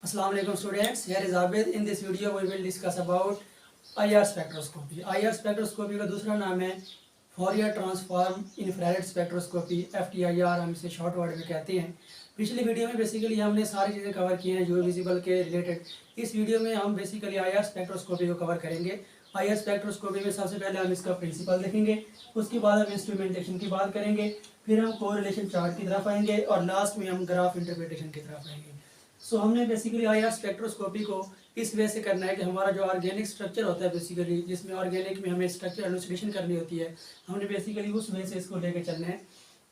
Assalamu alaikum students, here is Abid. In this video we will discuss about IR spectroscopy. IR spectroscopy का दूसरा नाम है Fourier transform infrared spectroscopy, FTIR हम इसे short word में कहते हैं। पिछली वीडियो में बेसिकली हमने सारी चीज़ें कवर की हैं जो विजिबल के रिलेटेड। इस वीडियो में हम बेसिकली IR स्पेक्ट्रोस्कोपी को कवर करेंगे। IR स्पेक्ट्रोस्कोपी में सबसे पहले हम इसका प्रिंसिपल देखेंगे, उसके बाद हम इंस्ट्रूमेंटेशन की बात करेंगे, फिर हम कोरिलेशन चार्ट की तरफ आएंगे और लास्ट में हम ग्राफ इंटरप्रिटेशन की तरफ आएंगे। सो हमने बेसिकली IR स्पेक्ट्रोस्कोपी को इस वे से करना है कि हमारा जो ऑर्गेनिक स्ट्रक्चर होता है बेसिकली, जिसमें ऑर्गेनिक में हमें स्ट्रक्चर एलुसिडेशन करनी होती है, हमने बेसिकली उस वे से इसको लेके चलना है।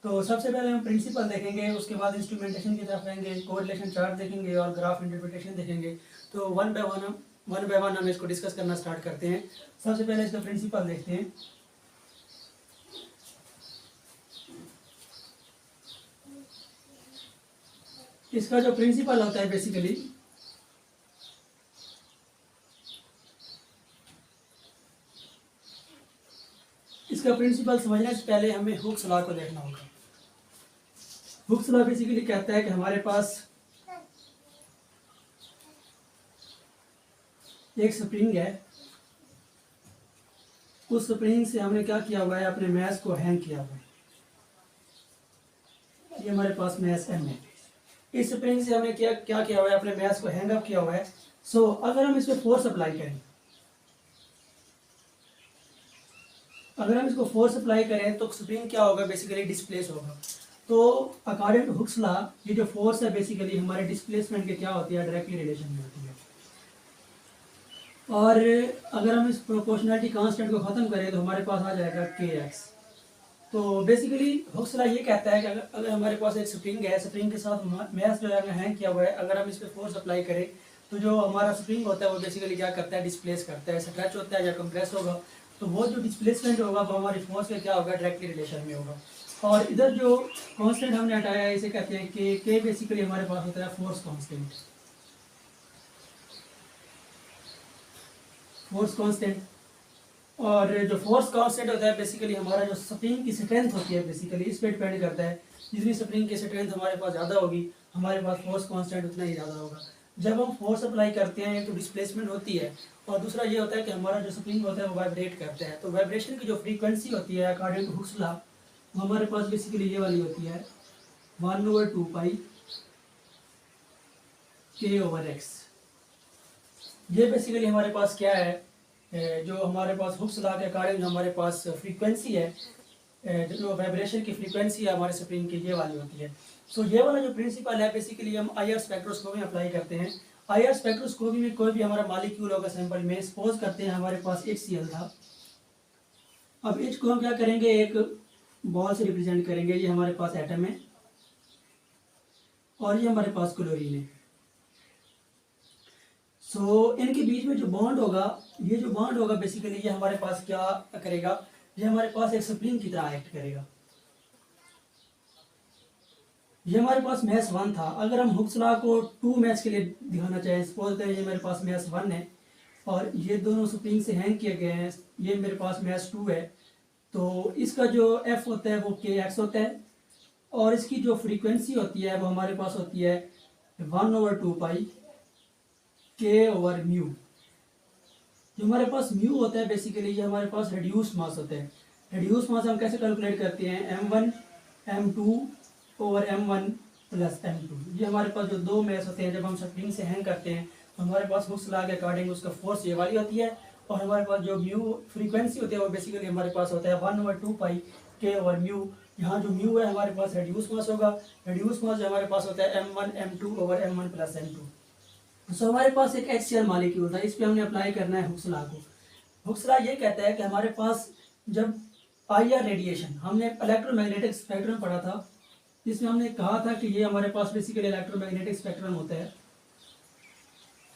तो सबसे पहले हम प्रिंसिपल देखेंगे, उसके बाद इंस्ट्रूमेंटेशन की तरफ आएंगे, कोरिलेशन चार्ट देखेंगे और ग्राफ इंटरप्रिटेशन देखेंगे। तो वन बाय वन हम इसको डिस्कस करना स्टार्ट करते हैं। सबसे पहले इसका प्रिंसिपल देखते हैं। इसका जो प्रिंसिपल होता है बेसिकली, इसका प्रिंसिपल समझने से पहले हमें हुक्स लॉ को देखना होगा। हुक्स लॉ बेसिकली कहता है कि हमारे पास एक स्प्रिंग है, उस स्प्रिंग से हमने क्या किया हुआ है, अपने मैस को हैंग किया हुआ है। ये हमारे पास मैस M है। इस स्प्रिंग से हमने क्या किया हुआ है, अपने मैस को हैंग अप किया हुआ है। सो अगर हम इस पर फोर्स अप्लाई करें, तो स्प्रिंग क्या होगा, बेसिकली डिस्प्लेस होगा। तो अकॉर्डिंग टू हुक्स लॉ ये जो फोर्स है बेसिकली हमारे डिस्प्लेसमेंट के क्या होती है, डायरेक्टली रिलेशन में होती है। और अगर हम इस प्रोपोर्शनलिटी कांस्टेंट को ख़त्म करें तो हमारे पास आ जाएगा kx। तो बेसिकली हुक्स लॉ ये कहता है कि अगर हमारे पास एक स्प्रिंग है, स्प्रिंग के साथ मैस जो है हैंग किया हुआ है, अगर हम इस पर फोर्स अप्लाई करें तो जो हमारा स्प्रिंग होता है वो बेसिकली क्या करता है, डिस्प्लेस करता है, स्ट्रेच होता है या कंप्रेस होगा। तो वो जो डिस्प्लेसमेंट होगा वो हमारी फोर्स का क्या होगा, डायरेक्टली रिलेशन में होगा। और इधर जो कांस्टेंट हमने हटाया है इसे कहते हैं कि के बेसिकली हमारे पास होता है फोर्स कांस्टेंट। और जो फोर्स कांस्टेंट होता है बेसिकली हमारा जो स्प्रिंग की स्ट्रेंथ होती है बेसिकली इस पर डिपेंड करता है। जितनी स्प्रिंग की स्ट्रेंथ हमारे पास ज़्यादा होगी, हमारे पास फोर्स कांस्टेंट उतना ही ज़्यादा होगा। जब हम फोर्स अप्लाई करते हैं तो डिस्प्लेसमेंट होती है, और दूसरा ये होता है कि हमारा जो स्प्रिंग होता है वो वाइब्रेट करता है। तो वाइब्रेशन की जो फ्रीक्वेंसी होती है अकॉर्डिंग टू हुक्स लॉ वो हमारे पास बेसिकली ये वाली होती है 1/2 पाई k/x। ये बेसिकली हमारे पास क्या है, जो हमारे पास हुक्स लॉ के अकॉर्डिंग हमारे पास फ्रीक्वेंसी है, जो वाइब्रेशन की फ्रीक्वेंसी है हमारे स्प्रिंग की, ये वाली होती है। सो ये वाला जो प्रिंसिपल है बेसिकली हम IR स्पेक्ट्रोस्कोपी में अप्लाई करते हैं। IR स्पेक्ट्रोस्कोपी में कोई भी हमारा मॉलिक्यूल होगा सैंपल में, सपोज करते हैं हमारे पास HCl था। अब H को हम क्या करेंगे, एक बॉल से रिप्रेजेंट करेंगे। ये हमारे पास एटम है और ये हमारे पास क्लोरीन है। सो इनके बीच में जो बॉन्ड होगा, ये जो बॉन्ड होगा बेसिकली ये हमारे पास क्या करेगा, ये हमारे पास एक स्प्रिंग की तरह एक्ट करेगा। ये हमारे पास मैस 1 था। अगर हम हुक्स लॉ को 2 मैस के लिए दिखाना चाहें, सपोज करें ये मेरे पास मैस 1 है और ये दोनों स्प्रिंग से हैंग किए गए हैं, ये मेरे पास मैस 2 है। तो इसका जो F होता है वो kx होता है, और इसकी जो फ्रीक्वेंसी होती है वो हमारे पास होती है 1/2 पाई k/μ। जो हमारे पास म्यू होता है बेसिकली ये हमारे पास रिड्यूस मास होता है। रिड्यूस मास हम कैसे कैलकुलेट करते हैं, m1 m2/m1 + m2। ये हमारे पास जो दो मैस होते हैं जब हम स्प्रिंग से हैंग करते हैं तो हमारे पास हुक्स लॉ के अकॉर्डिंग उसका फोर्स ये वाली होती है, और हमारे पास जो म्यू फ्रीक्वेंसी होती है वो बेसिकली हमारे पास होता है 1/2 पाई k/μ। यहाँ जो म्यू है हमारे पास रिड्यूस मास होगा। रिड्यूस मास जो हमारे पास होता है m1 m2/m1 + m2। सो हमारे पास एक HCl मॉलिक्यूल था, इस पे हमने अप्लाई करना है हुक्स लॉ को। हुक्स लॉ ये कहता है कि हमारे पास जब IR रेडिएशन, हमने इलेक्ट्रोमैग्नेटिक स्पेक्ट्रम पढ़ा था, जिसमें हमने कहा था कि ये हमारे पास बेसिकली इलेक्ट्रोमैग्नेटिक स्पेक्ट्रम होता है,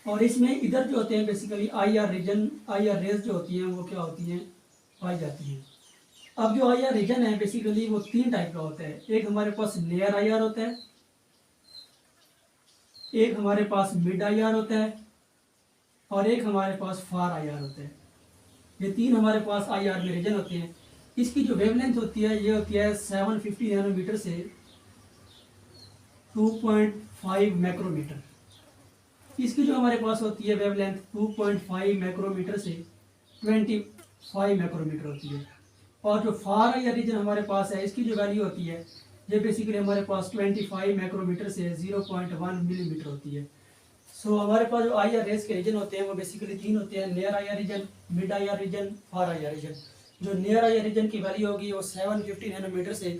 और इसमें इधर जो होते हैं basically IR region, IR rays जो होती हैं वो क्या होती हैं, पाई जाती हैं। अब जो IR रीजन है बेसिकली वो 3 टाइप का होता है। एक हमारे पास नियर IR होता है, एक हमारे पास मिड IR होता है, और एक हमारे पास फार IR होता है। ये 3 हमारे पास IR में रीजन होते हैं। इसकी जो वेवलेंथ होती है ये होती है 750 नैनोमीटर से 2.5 माइक्रोमीटर। इसकी जो हमारे पास होती है वेवलेंथ 2.5 माइक्रोमीटर से 25 माइक्रोमीटर होती है। और जो फार या रीजन हमारे पास है इसकी जो वैल्यू होती है ये बेसिकली हमारे पास 25 माइक्रोमीटर से 0.1 मिलीमीटर होती है। सो हमारे पास जो आई आर रेस के रीजन होते हैं वो बेसिकली तीन होते हैं, near I R region, mid I R region, far I R region. जो नियर आई आर रीजन की वैल्यू होगी वो 750 नैनोमीटर से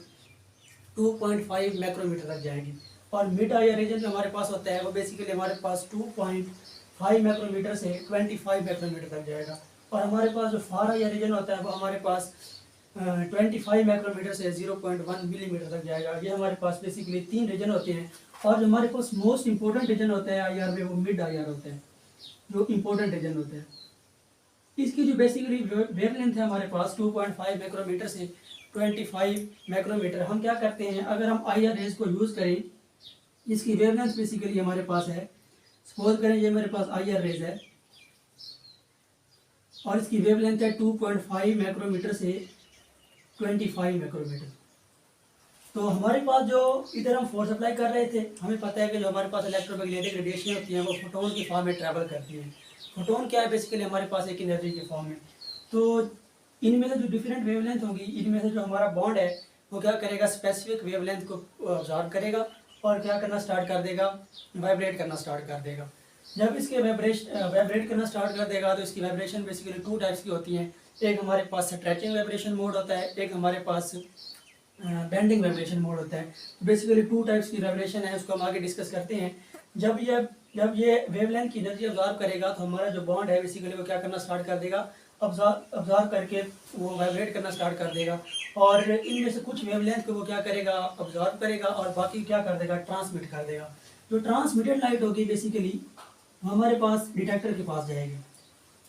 2.5 माइक्रोमीटर तक जाएगी। और मिड आई आर रीजन जो हमारे पास होता है वो बेसिकली हमारे पास 2.5 माइक्रोमीटर से 25 माइक्रोमीटर तक जाएगा। और हमारे पास जो फार आई आर रीजन होता है वो हमारे पास 25 माइक्रोमीटर से 0.1 मिलीमीटर तक जाएगा। ये हमारे पास बेसिकली तीन रीजन होते हैं। और जो हमारे पास मोस्ट इंपॉर्टेंट रीजन होता है आई आर में वो मिड आई आर होता है, जो इंपॉर्टेंट रीजन होता है। इसकी जो बेसिकली वेवलेंथ है हमारे पास 2.5 माइक्रोमीटर से 25 माइक्रोमीटर। हम क्या करते हैं, अगर हम आई आर रेज को यूज़ करें, इसकी वेवलेंथ बेसिकली हमारे पास है, सपोज करें ये मेरे पास आई आर रेज है और इसकी वेवलेंथ है 2.5 माइक्रोमीटर से 25 माइक्रोमीटर। तो हमारे पास जो इधर हम फोर्स अप्लाई कर रहे थे, हमें पता है कि जो हमारे पास इलेक्ट्रोमैग्नेटिक रेडिएशन होती है वो फोटोन की फॉर्म में ट्रैवल करती है। फोटोन क्या है, बेसिकली हमारे पास एक एनर्जी के फॉर्म में। तो इनमें से जो डिफरेंट वेवलेंथ होगी, इनमें से जो हमारा बॉन्ड है वो क्या करेगा, स्पेसिफिक वेवलेंथ को ऑब्जर्व करेगा और क्या करना स्टार्ट कर देगा, वाइब्रेट करना स्टार्ट कर देगा। जब इसके वाइब्रेट करना स्टार्ट कर देगा तो इसकी वाइब्रेशन बेसिकली टू टाइप्स की होती हैं। एक हमारे पास स्ट्रेचिंग वाइब्रेशन मोड होता है, एक हमारे पास बेंडिंग वाइब्रेशन मोड होता है। बेसिकली टू टाइप्स की वाइब्रेशन है, उसको हम आगे डिस्कस करते हैं। जब ये वेवलेंथ की एनर्जी ऑब्जर्व करेगा तो हमारा जो बॉन्ड है बेसिकली वो क्या करना स्टार्ट कर देगा, ऑब्जर्व करके वो वाइब्रेट करना स्टार्ट कर देगा। और इनमें से कुछ वेवलेंथ को वो क्या करेगा, ऑब्जर्व करेगा और बाकी क्या कर देगा, ट्रांसमिट कर देगा। जो ट्रांसमिटेड लाइट होगी बेसिकली हमारे पास डिटेक्टर के पास जाएगी।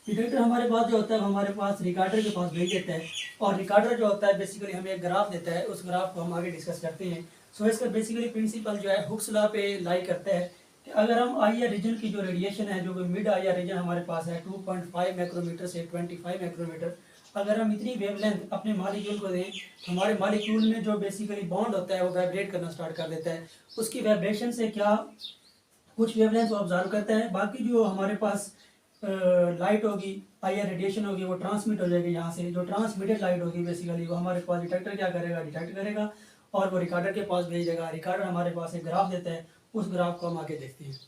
डिटेक्टर हमारे पास जो होता है वो हमारे पास रिकॉर्डर के पास भेज देता है और रिकॉर्डर जो होता है बेसिकली हमें एक ग्राफ देता है, उस ग्राफ को हम आगे डिस्कस करते हैं। सो इसका बेसिकली प्रिंसिपल जो है हुक्स लॉ पे लाई करता है कि अगर हम आई आर रीजन की जो रेडिएशन है, जो मिड आई आर रीजन हमारे पास है 2.5 माइक्रोमीटर से 25 माइक्रोमीटर, अगर हम इतनी वेवलेंथ अपने मालिक्यूल को दें तो हमारे मालिक्यूल में जो बेसिकली बॉन्ड होता है वो वाइब्रेट करना स्टार्ट कर देता है। उसकी वाइब्रेशन से क्या कुछ वेवलेंथ को ऑब्जर्व करता है, बाकी जो हमारे पास लाइट होगी, आई आर रेडिएशन होगी, वो ट्रांसमिट हो जाएगी यहाँ से। जो ट्रांसमिटेड लाइट होगी बेसिकली वो हमारे पास डिटेक्टर क्या करेगा, डिटेक्ट करेगा और वो रिकॉर्डर के पास भेज देगा। रिकॉर्डर हमारे पास एक ग्राफ देता है, उस ग्राफ को हम आगे देखते हैं।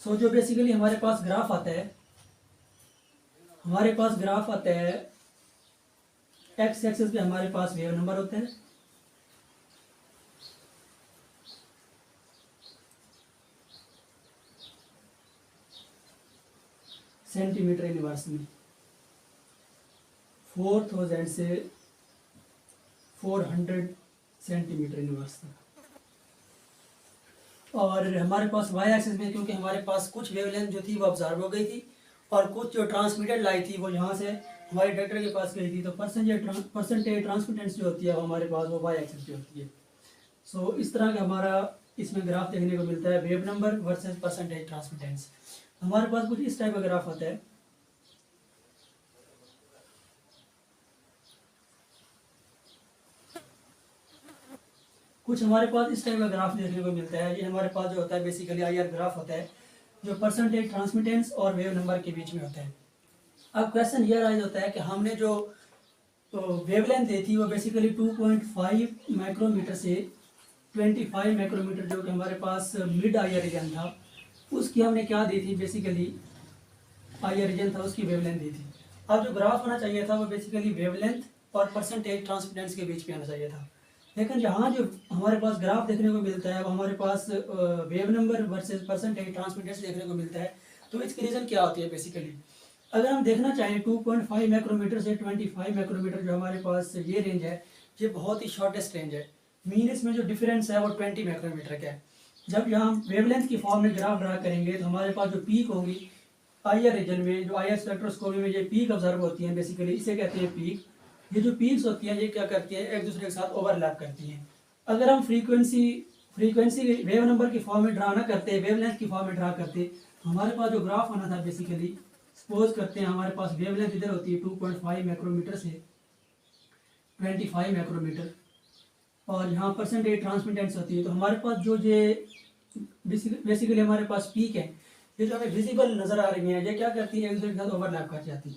सो जो बेसिकली हमारे पास ग्राफ आता है, हमारे पास ग्राफ आता है एक्स एक्सिस पे हमारे पास वेव नंबर होता है, सेंटीमीटर यूनिवर्स में 4000 से 400 सेंटीमीटर यूनिवर्स तक। और हमारे पास वाई एक्सिस में क्योंकि हमारे पास कुछ वेवलेंथ जो थी वो ऑब्जर्व हो गई थी और कुछ जो ट्रांसमिटेड लाइट थी वो यहाँ से हमारे डिटेक्टर के पास गई थी, तो परसेंटेज ट्रांसमिटेंस जो होती है वो हमारे पास वो वाई एक्सिस पे होती है। सो इस तरह का हमारा इसमें ग्राफ देखने को मिलता है, wave number versus percentage transmittance. हमारे पास कुछ इस टाइप का ग्राफ आता है। कुछ हमारे पास इस टाइप का ग्राफ देखने को मिलता है। ये हमारे पास जो होता है बेसिकली आई आर ग्राफ होता है, जो परसेंटेज ट्रांसमिटेंस और वेव नंबर के बीच में होता है। अब क्वेश्चन ये राइज होता है कि हमने जो वेवलेंथ दी थी वो बेसिकली 2.5 माइक्रोमीटर से 25 माइक्रोमीटर जो कि हमारे पास मिड आई आर रीजन था, उसकी हमने क्या दी थी, बेसिकली आई आर रीजन था उसकी वेवलेंथ दी थी। अब जो ग्राफ होना चाहिए था वो बेसिकली वेवलेंथ और परसेंटेज ट्रांसमिटेंस के बीच में आना चाहिए था, लेकिन यहाँ जो हमारे पास ग्राफ देखने को मिलता है वो हमारे पास wave number versus percentage transmittance देखने को मिलता है। तो इसकी रीज़न क्या होती है, बेसिकली अगर हम देखना चाहें 2.5 माइक्रोमीटर से 25 माइक्रोमीटर जो हमारे पास ये रेंज है, ये बहुत ही शॉर्टेस्ट रेंज है। मीन इसमें जो डिफरेंस है वो 20 माइक्रोमीटर का है। जब यहाँ वेवलेंथ की फॉर्म में ग्राफ ड्रा करेंगे तो हमारे पास जो पीक होंगी आई आर रीजन में, जो आई आर स्पेक्ट्रोस्कोपी में ये पीक ऑब्जर्व होती हैं, बेसिकली इसे कहते हैं पीक। ये जो पीक्स होती हैं ये क्या करती है, एक दूसरे के साथ ओवरलैप करती हैं। अगर हम फ्रीक्वेंसी वेव नंबर की फॉर्म में ड्रा ना करते, वेवलेंथ की फॉर्म में ड्रा करते, हमारे पास जो ग्राफ आना था बेसिकली, सपोज करते हैं हमारे पास वेवलेंथ इधर होती है 2.5 माइक्रोमीटर से 25 माइक्रोमीटर, और यहाँ परसेंटेज ट्रांसमिटेंस होती है। तो हमारे पास जो ये बेसिकली हमारे पास पीक है, ये जो हमें विजिबल नजर आ रही है, ये क्या करती है, एक दूसरे के साथ ओवरलैप कर जाती है।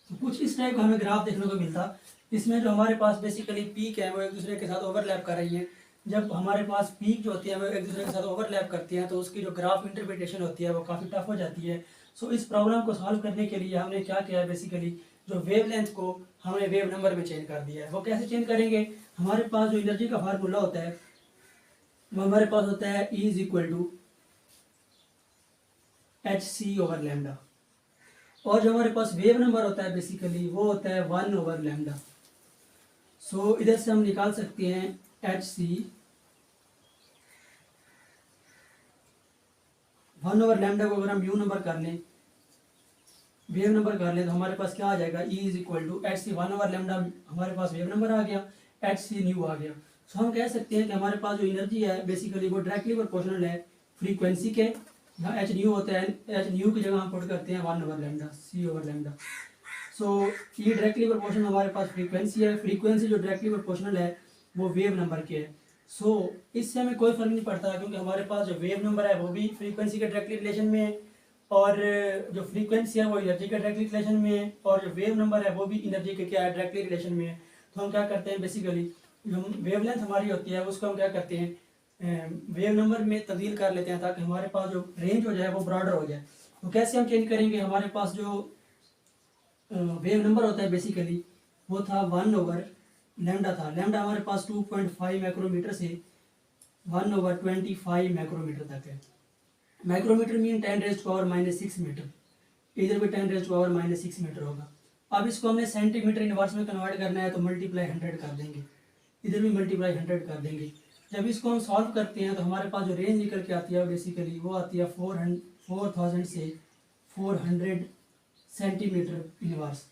तो कुछ इस टाइप का हमें ग्राफ देखने को मिलता, इसमें जो हमारे पास बेसिकली पीक है वो एक दूसरे के साथ ओवरलैप कर रही है। जब हमारे पास पीक जो होती है वो एक दूसरे के साथ ओवरलैप करती हैं तो उसकी जो ग्राफ इंटरप्रिटेशन होती है वो काफ़ी टफ हो जाती है। सो इस प्रॉब्लम को सॉल्व करने के लिए हमने क्या किया है, बेसिकली जो वेवलेंथ को हमने वेव नंबर में चेंज कर दिया है। वो कैसे चेंज करेंगे, हमारे पास जो एनर्जी का फार्मूला होता है वो हमारे पास होता है E is equal to HC over lambda, और जो हमारे पास वेव नंबर होता है बेसिकली वो होता है 1 ओवर लैम्डा। सो इधर से हम निकाल सकते हैं HC 1 ओवर लैम्डा को अगर हम यू नंबर कर लें, वेव नंबर कर लें, तो हमारे पास क्या आ जाएगा, E is equal to HC 1 over lambda, हमारे पास वेव नंबर आ गया, HC न्यू आ गया। सो हम कह सकते हैं कि हमारे पास जो एनर्जी है बेसिकली वो डायरेक्टली प्रोपोर्शनल है फ्रीक्वेंसी के, यहाँ एच न्यू होता है, एच न्यू की जगह हम पुट करते हैं 1 over lambda C over lambda. So ये डायरेक्टली प्रोपोर्शनल हमारे पास फ्रीक्वेंसी है, फ्रीक्वेंसी जो डायरेक्टली प्रोपोर्शनल है वो वेव नंबर के है। सो इससे हमें कोई फर्क नहीं पड़ता क्योंकि हमारे पास जो वेव नंबर है वो भी फ्रीक्वेंसी के डायरेक्टली रिलेशन में है, और जो फ्रीक्वेंसी है वो एनर्जी के डायरेक्टली रिलेशन में है, और जो वेव नंबर है वो भी एनर्जी के क्या है, डायरेक्टली रिलेशन में है। तो हम क्या करते हैं, बेसिकली जो वेवलेंथ हमारी होती है उसको हम क्या करते हैं, वेव नंबर में तब्दील कर लेते हैं ताकि हमारे पास जो रेंज हो जाए वो ब्रॉडर हो जाए। तो कैसे हम चेंज करेंगे, हमारे पास जो वेव नंबर होता है बेसिकली वो था 1 ओवर लैम्डा था, लैम्डा हमारे पास 2.5 माइक्रोमीटर से 1 ओवर 25 माइक्रोमीटर तक है। माइक्रोमीटर मीन 10⁻⁻6 मीटर, इधर भी 10⁻⁻6 मीटर होगा। अब इसको हमने सेंटीमीटर इनवर्स में कन्वर्ट करना है तो मल्टीप्लाई 100 कर देंगे, इधर भी मल्टीप्लाई 100 कर देंगे। जब इसको हम सॉल्व करते हैं तो हमारे पास जो रेंज निकल के आती है बेसिकली वो आती है 4000 से 400 सेंटीमीटर इनवर्स।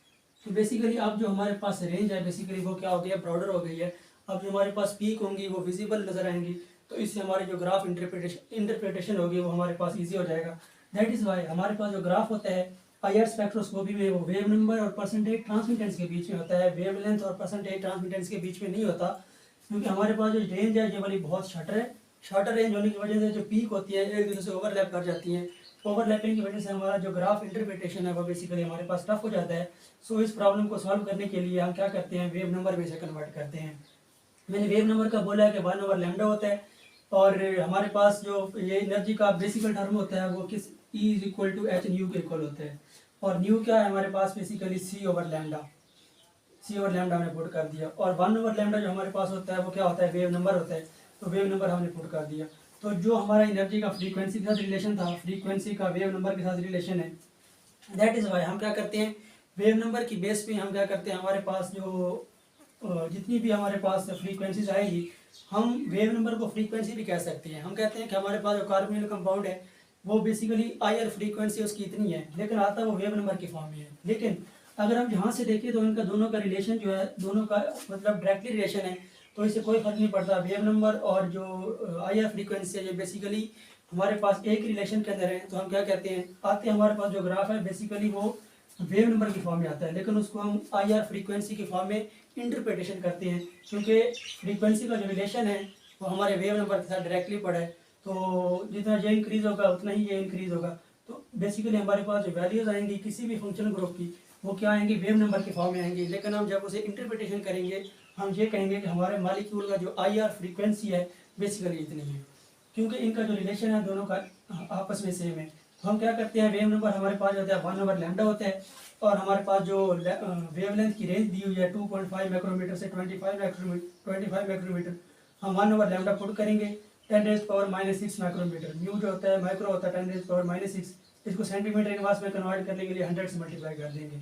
तो बेसिकली अब जो हमारे पास रेंज है बेसिकली वो क्या हो गया, ब्रॉडर हो गई है। अब जो हमारे पास पीक होंगी वो विजिबल नजर आएंगी, तो इससे हमारी जो ग्राफ इंटरप्रिटेशन होगी वो हमारे पास इजी हो जाएगा। दैट इज़ वाई हमारे पास जो ग्राफ होता है IR स्पेक्ट्रोस्कोपी में वो वेव नंबर और परसेंटेज ट्रांसमिटेंस के बीच में होता है, वेवलेंथ और परसेंटेज ट्रांसमिटेंस के बीच में नहीं होता, क्योंकि हमारे पास जो रेंज है ये वाली बहुत शॉर्टर है। शॉर्टर रेंज होने की वजह से जो पीक होती है एक दूसरे से ओवरलैप कर जाती हैं, ओवरलैपिंग की वजह से हमारा जो ग्राफ इंटरप्रिटेशन है वो बेसिकली हमारे पास टफ हो जाता है। सो इस प्रॉब्लम को सॉल्व करने के लिए हम क्या करते हैं, वेव नंबर में से कन्वर्ट करते हैं। मैंने वेव नंबर का बोला है कि 1 ओवर लैम्डा होता है, और हमारे पास जो ये एनर्जी का बेसिकल टर्म होता है वो किस E is equal to H nu के इक्वल होता है, और न्यू क्या है हमारे पास basically C over lambda, C over lambda हमने पुट कर दिया। और 1 ओवर लैम्डा जो हमारे पास होता है वो क्या होता है, वेव नंबर होता है, तो वेव नंबर हमने पुट कर दिया। तो जो हमारा एनर्जी का फ्रीक्वेंसी के साथ रिलेशन था, फ्रीक्वेंसी का वेव नंबर के साथ रिलेशन है। दैट इज़ वाई हम क्या करते हैं, वेव नंबर की बेस पे हम क्या करते हैं, हमारे पास जो जितनी भी हमारे पास फ्रीक्वेंसीज आएगी हम वेव नंबर को फ्रीक्वेंसी भी कह सकते हैं। हम कहते हैं कि हमारे पास जो कार्बोनिल कंपाउंड है वो बेसिकली IR फ्रीक्वेंसी उसकी इतनी है, लेकिन आता वो वेव नंबर की फॉर्म में है। लेकिन अगर हम यहाँ से देखें तो इनका दोनों का रिलेशन जो है, दोनों का मतलब डायरेक्टली रिलेशन है, तो इससे कोई फर्क नहीं पड़ता। वेव नंबर और जो IR फ्रीक्वेंसी है ये बेसिकली हमारे पास एक रिलेशन के अंदर है। तो हम क्या कहते हैं, आते हमारे पास जो ग्राफ है बेसिकली वो वेव नंबर की फॉर्म में आता है, लेकिन उसको हम IR फ्रीक्वेंसी की फॉर्म में इंटरप्रिटेशन करते हैं, क्योंकि फ्रीक्वेंसी का जो रिलेशन है वो हमारे वेव नंबर के साथ डायरेक्टली पड़ा है। तो जितना ये इंक्रीज होगा उतना ही ये इंक्रीज होगा। तो बेसिकली हमारे पास जो वैल्यूज आएंगी किसी भी फंक्शन ग्रुप की वो क्या आएंगी, वेव नंबर की फॉर्म में आएंगी। लेकिन हम जब उसे इंटरप्रिटेशन करेंगे हम ये कहेंगे कि हमारे मॉलिक्यूल का जो IR फ्रीक्वेंसी है बेसिकली इतनी है, क्योंकि इनका जो रिलेशन है दोनों का आपस में सेम है। तो हम क्या करते हैं, वेव नंबर हमारे पास होता है 1 ओवर लैम्डा होता है, और हमारे पास जो वेवलेंथ की रेंज दी हुई है 2.5 माइक्रोमीटर से 25 माइक्रोमीटर, हम 1 ओवर लैम्डा पुट करेंगे 10⁻⁻6 माइक्रोमीटर। म्यू जो होता है माइक्रो होता है 10⁻⁻6, इसको सेंटीमीटर इनवर्स में कन्वर्ट करने के लिए 100 से मल्टीप्लाई कर देंगे।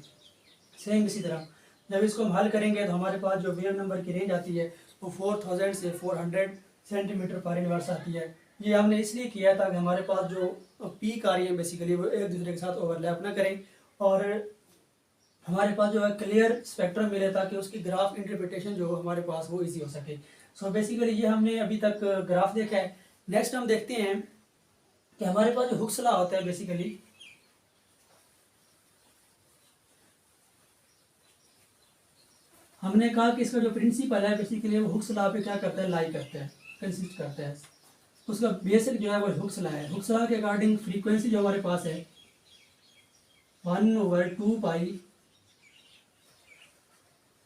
सेम इसी तरह जब इसको हम हल करेंगे तो हमारे पास जो वेव नंबर की रेंज आती है वो 4000 से 400 सेंटीमीटर पर इनवर्स आती है। ये हमने इसलिए किया ताकि हमारे पास जो पीक आ रही है बेसिकली वो एक दूसरे के साथ ओवरलैप ना करें, और हमारे पास जो है क्लियर स्पेक्ट्रम मिले ताकि उसकी ग्राफ इंटरप्रिटेशन जो हमारे पास वो इजी हो सके। सो बेसिकली ये हमने अभी तक ग्राफ देखा है। नेक्स्ट हम देखते हैं कि हमारे पास जो हुक्स लॉ होता है बेसिकली, हमने कहा कि इसका जो प्रिंसिपल है बेसिकली वो हुक्स लॉ पे क्या करता है, लाई करता है, कंसिस्ट करता है। उसका बेसिक जो है वो हुक्स लॉ है। हुक्स लॉ के अकॉर्डिंग फ्रीक्वेंसी जो हमारे पास है 1/2 पाई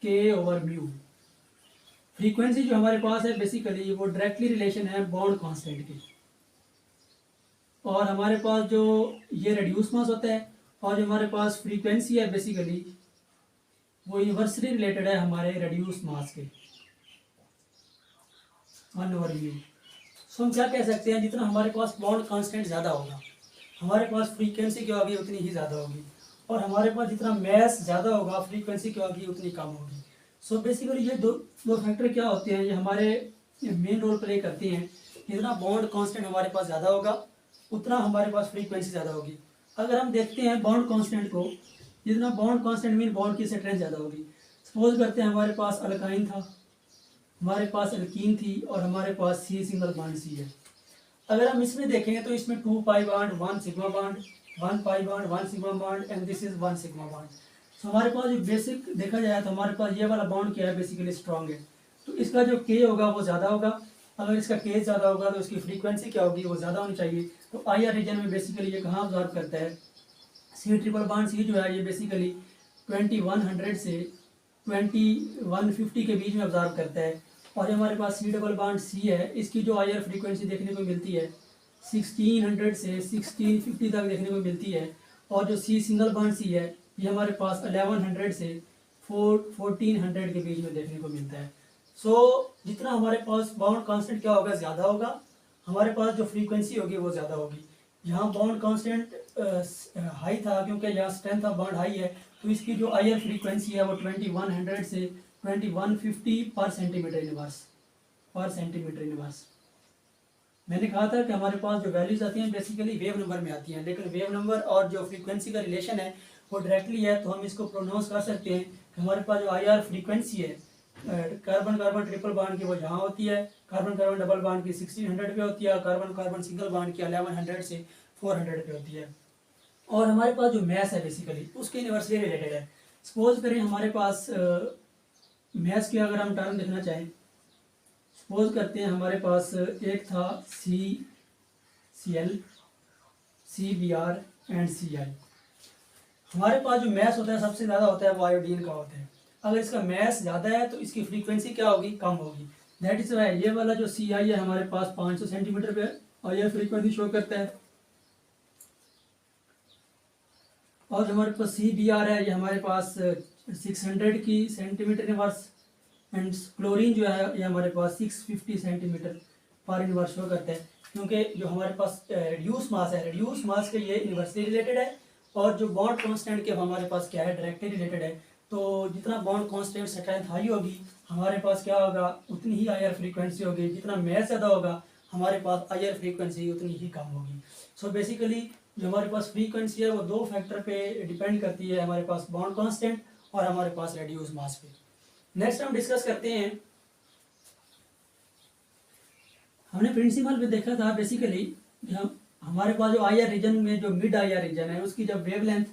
के ओवर म्यू। फ्रीक्वेंसी जो हमारे पास है बेसिकली वो डायरेक्टली रिलेशन है बॉन्ड कांस्टेंट की। और हमारे पास जो ये रेड्यूस मास होता है और जो हमारे पास फ्रीक्वेंसी है बेसिकली वो इन्वर्सली रिलेटेड है हमारे रेड्यूस मास के 1/म्यू। सो हम क्या कह सकते हैं, जितना हमारे पास बॉन्ड कांस्टेंट ज़्यादा होगा हमारे पास फ्रीक्वेंसी क्या होगी, उतनी ही ज़्यादा होगी। और हमारे पास जितना मैस ज़्यादा होगा फ्रीक्वेंसी क्या होगी, उतनी कम होगी। सो बेसिकली ये दो दो फैक्टर क्या होते हैं, ये हमारे मेन रोल प्ले करते हैं। जितना बॉन्ड कांस्टेंट हमारे पास ज़्यादा होगा उतना हमारे पास फ्रीक्वेंसी ज़्यादा होगी। अगर हम देखते हैं बॉन्ड कांस्टेंट को, जितना बॉन्ड कांस्टेंट मीन बॉन्ड की स्ट्रेंथ ज़्यादा होगी। सपोज करते हैं हमारे पास अल्काइन था, हमारे पास एल्कीन थी और हमारे पास सी सिंगल बॉन्ड सी है। अगर हम इसमें देखेंगे तो इसमें 2 pi bond 1 sigma bond, 1 pi bond 1 sigma bond and this is 1 sigma bond. So हमारे पास जो बेसिक देखा जाए तो हमारे पास ये वाला बॉन्ड क्या है, बेसिकली स्ट्रॉन्ग है। तो इसका जो के होगा वो ज़्यादा होगा। अगर इसका के ज़्यादा होगा तो इसकी फ्रीक्वेंसी क्या होगी, वो ज़्यादा होनी चाहिए। तो आई आर रीजन में बेसिकली ये कहाँ ऑब्जॉर्व करता है, सी ट्रिपल बॉन्ड सी जो है ये बेसिकली 2100 से 2150 के बीच में ऑब्जॉर्व करता है। और जो हमारे पास सी डबल बॉन्ड सी है इसकी जो आई आर फ्रीक्वेंसी देखने को मिलती है 1600 से 1650 तक देखने को मिलती है। और जो सी सिंगल बॉन्ड सी है ये हमारे पास 1100 से 1400 के बीच में देखने को मिलता है। सो जितना हमारे पास बाउंड कांस्टेंट क्या होगा, ज़्यादा होगा, हमारे पास जो फ्रीक्वेंसी होगी वो ज़्यादा होगी। यहाँ बाउंड कांस्टेंट हाई था क्योंकि यहाँ स्ट्रेंथ ऑफ बाउंड हाई है, तो इसकी जो आई आर फ्रीक्वेंसी है वो 2100 से 2150 पर सेंटीमीटर इनवर्स। मैंने कहा था कि हमारे पास जो वैल्यूज आती हैं बेसिकली वेव नंबर में आती हैं, लेकिन वेव नंबर और जो फ्रीक्वेंसी का रिलेशन है वो डायरेक्टली है। तो हम इसको प्रोनाउंस कर सकते हैं कि हमारे पास जो आई आर फ्रीक्वेंसी है कार्बन कार्बन ट्रिपल बॉन्ड की वो यहाँ होती है, कार्बन कार्बन डबल बॉन्ड की 1600 पे होती है, कार्बन कार्बन सिंगल बॉन्ड की 1100 से 400 पे होती है। और हमारे पास जो मैस है बेसिकली उसके इन्वर्सली रिलेटेड है। सपोज करें हमारे पास मैस की अगर हम टर्म देखना चाहें, सपोज करते हैं हमारे पास एक था CCl, CBr एंड Ci। हमारे पास जो मैस होता है सबसे ज़्यादा होता है वो आयोडीन का होता है। अगर इसका मैस ज़्यादा है तो इसकी फ्रीक्वेंसी क्या होगी, कम होगी। दैट इज वाई ये वाला जो Ci है हमारे पास 500 सेंटीमीटर पे और यह फ्रीक्वेंसी शो करता है। और हमारे पास CBr है ये हमारे पास 600 की सेंटीमीटर इनवर्स एंड क्लोरीन जो है ये हमारे पास 650 सेंटीमीटर पर इनवर्स शो करता है। क्योंकि जो हमारे पास रिड्यूस मास है, रिड्यूस मास के ये इन्वर्सली रिलेटेड है। और जो बॉन्ड कांस्टेंट के हमारे पास क्या है, डायरेक्टली रिलेटेड है। तो जितना बॉन्ड कांस्टेंट स्ट्रेंथ हाई होगी हमारे पास क्या होगा, उतनी ही आई आर फ्रीक्वेंसी होगी। जितना मैस ज़्यादा होगा हमारे पास आई आर फ्रीक्वेंसी उतनी ही कम होगी। सो बेसिकली जो हमारे पास फ्रीक्वेंसी है वो दो फैक्टर पे डिपेंड करती है, हमारे पास बॉन्ड कांस्टेंट और हमारे पास रेड्यूस मास पे। नेक्स्ट हम डिस्कस करते हैं, हमने प्रिंसिपल पे देखा था बेसिकली हमारे पास जो आई आर रीजन में जो मिड आई आर रीजन है उसकी जब वेवलेंथ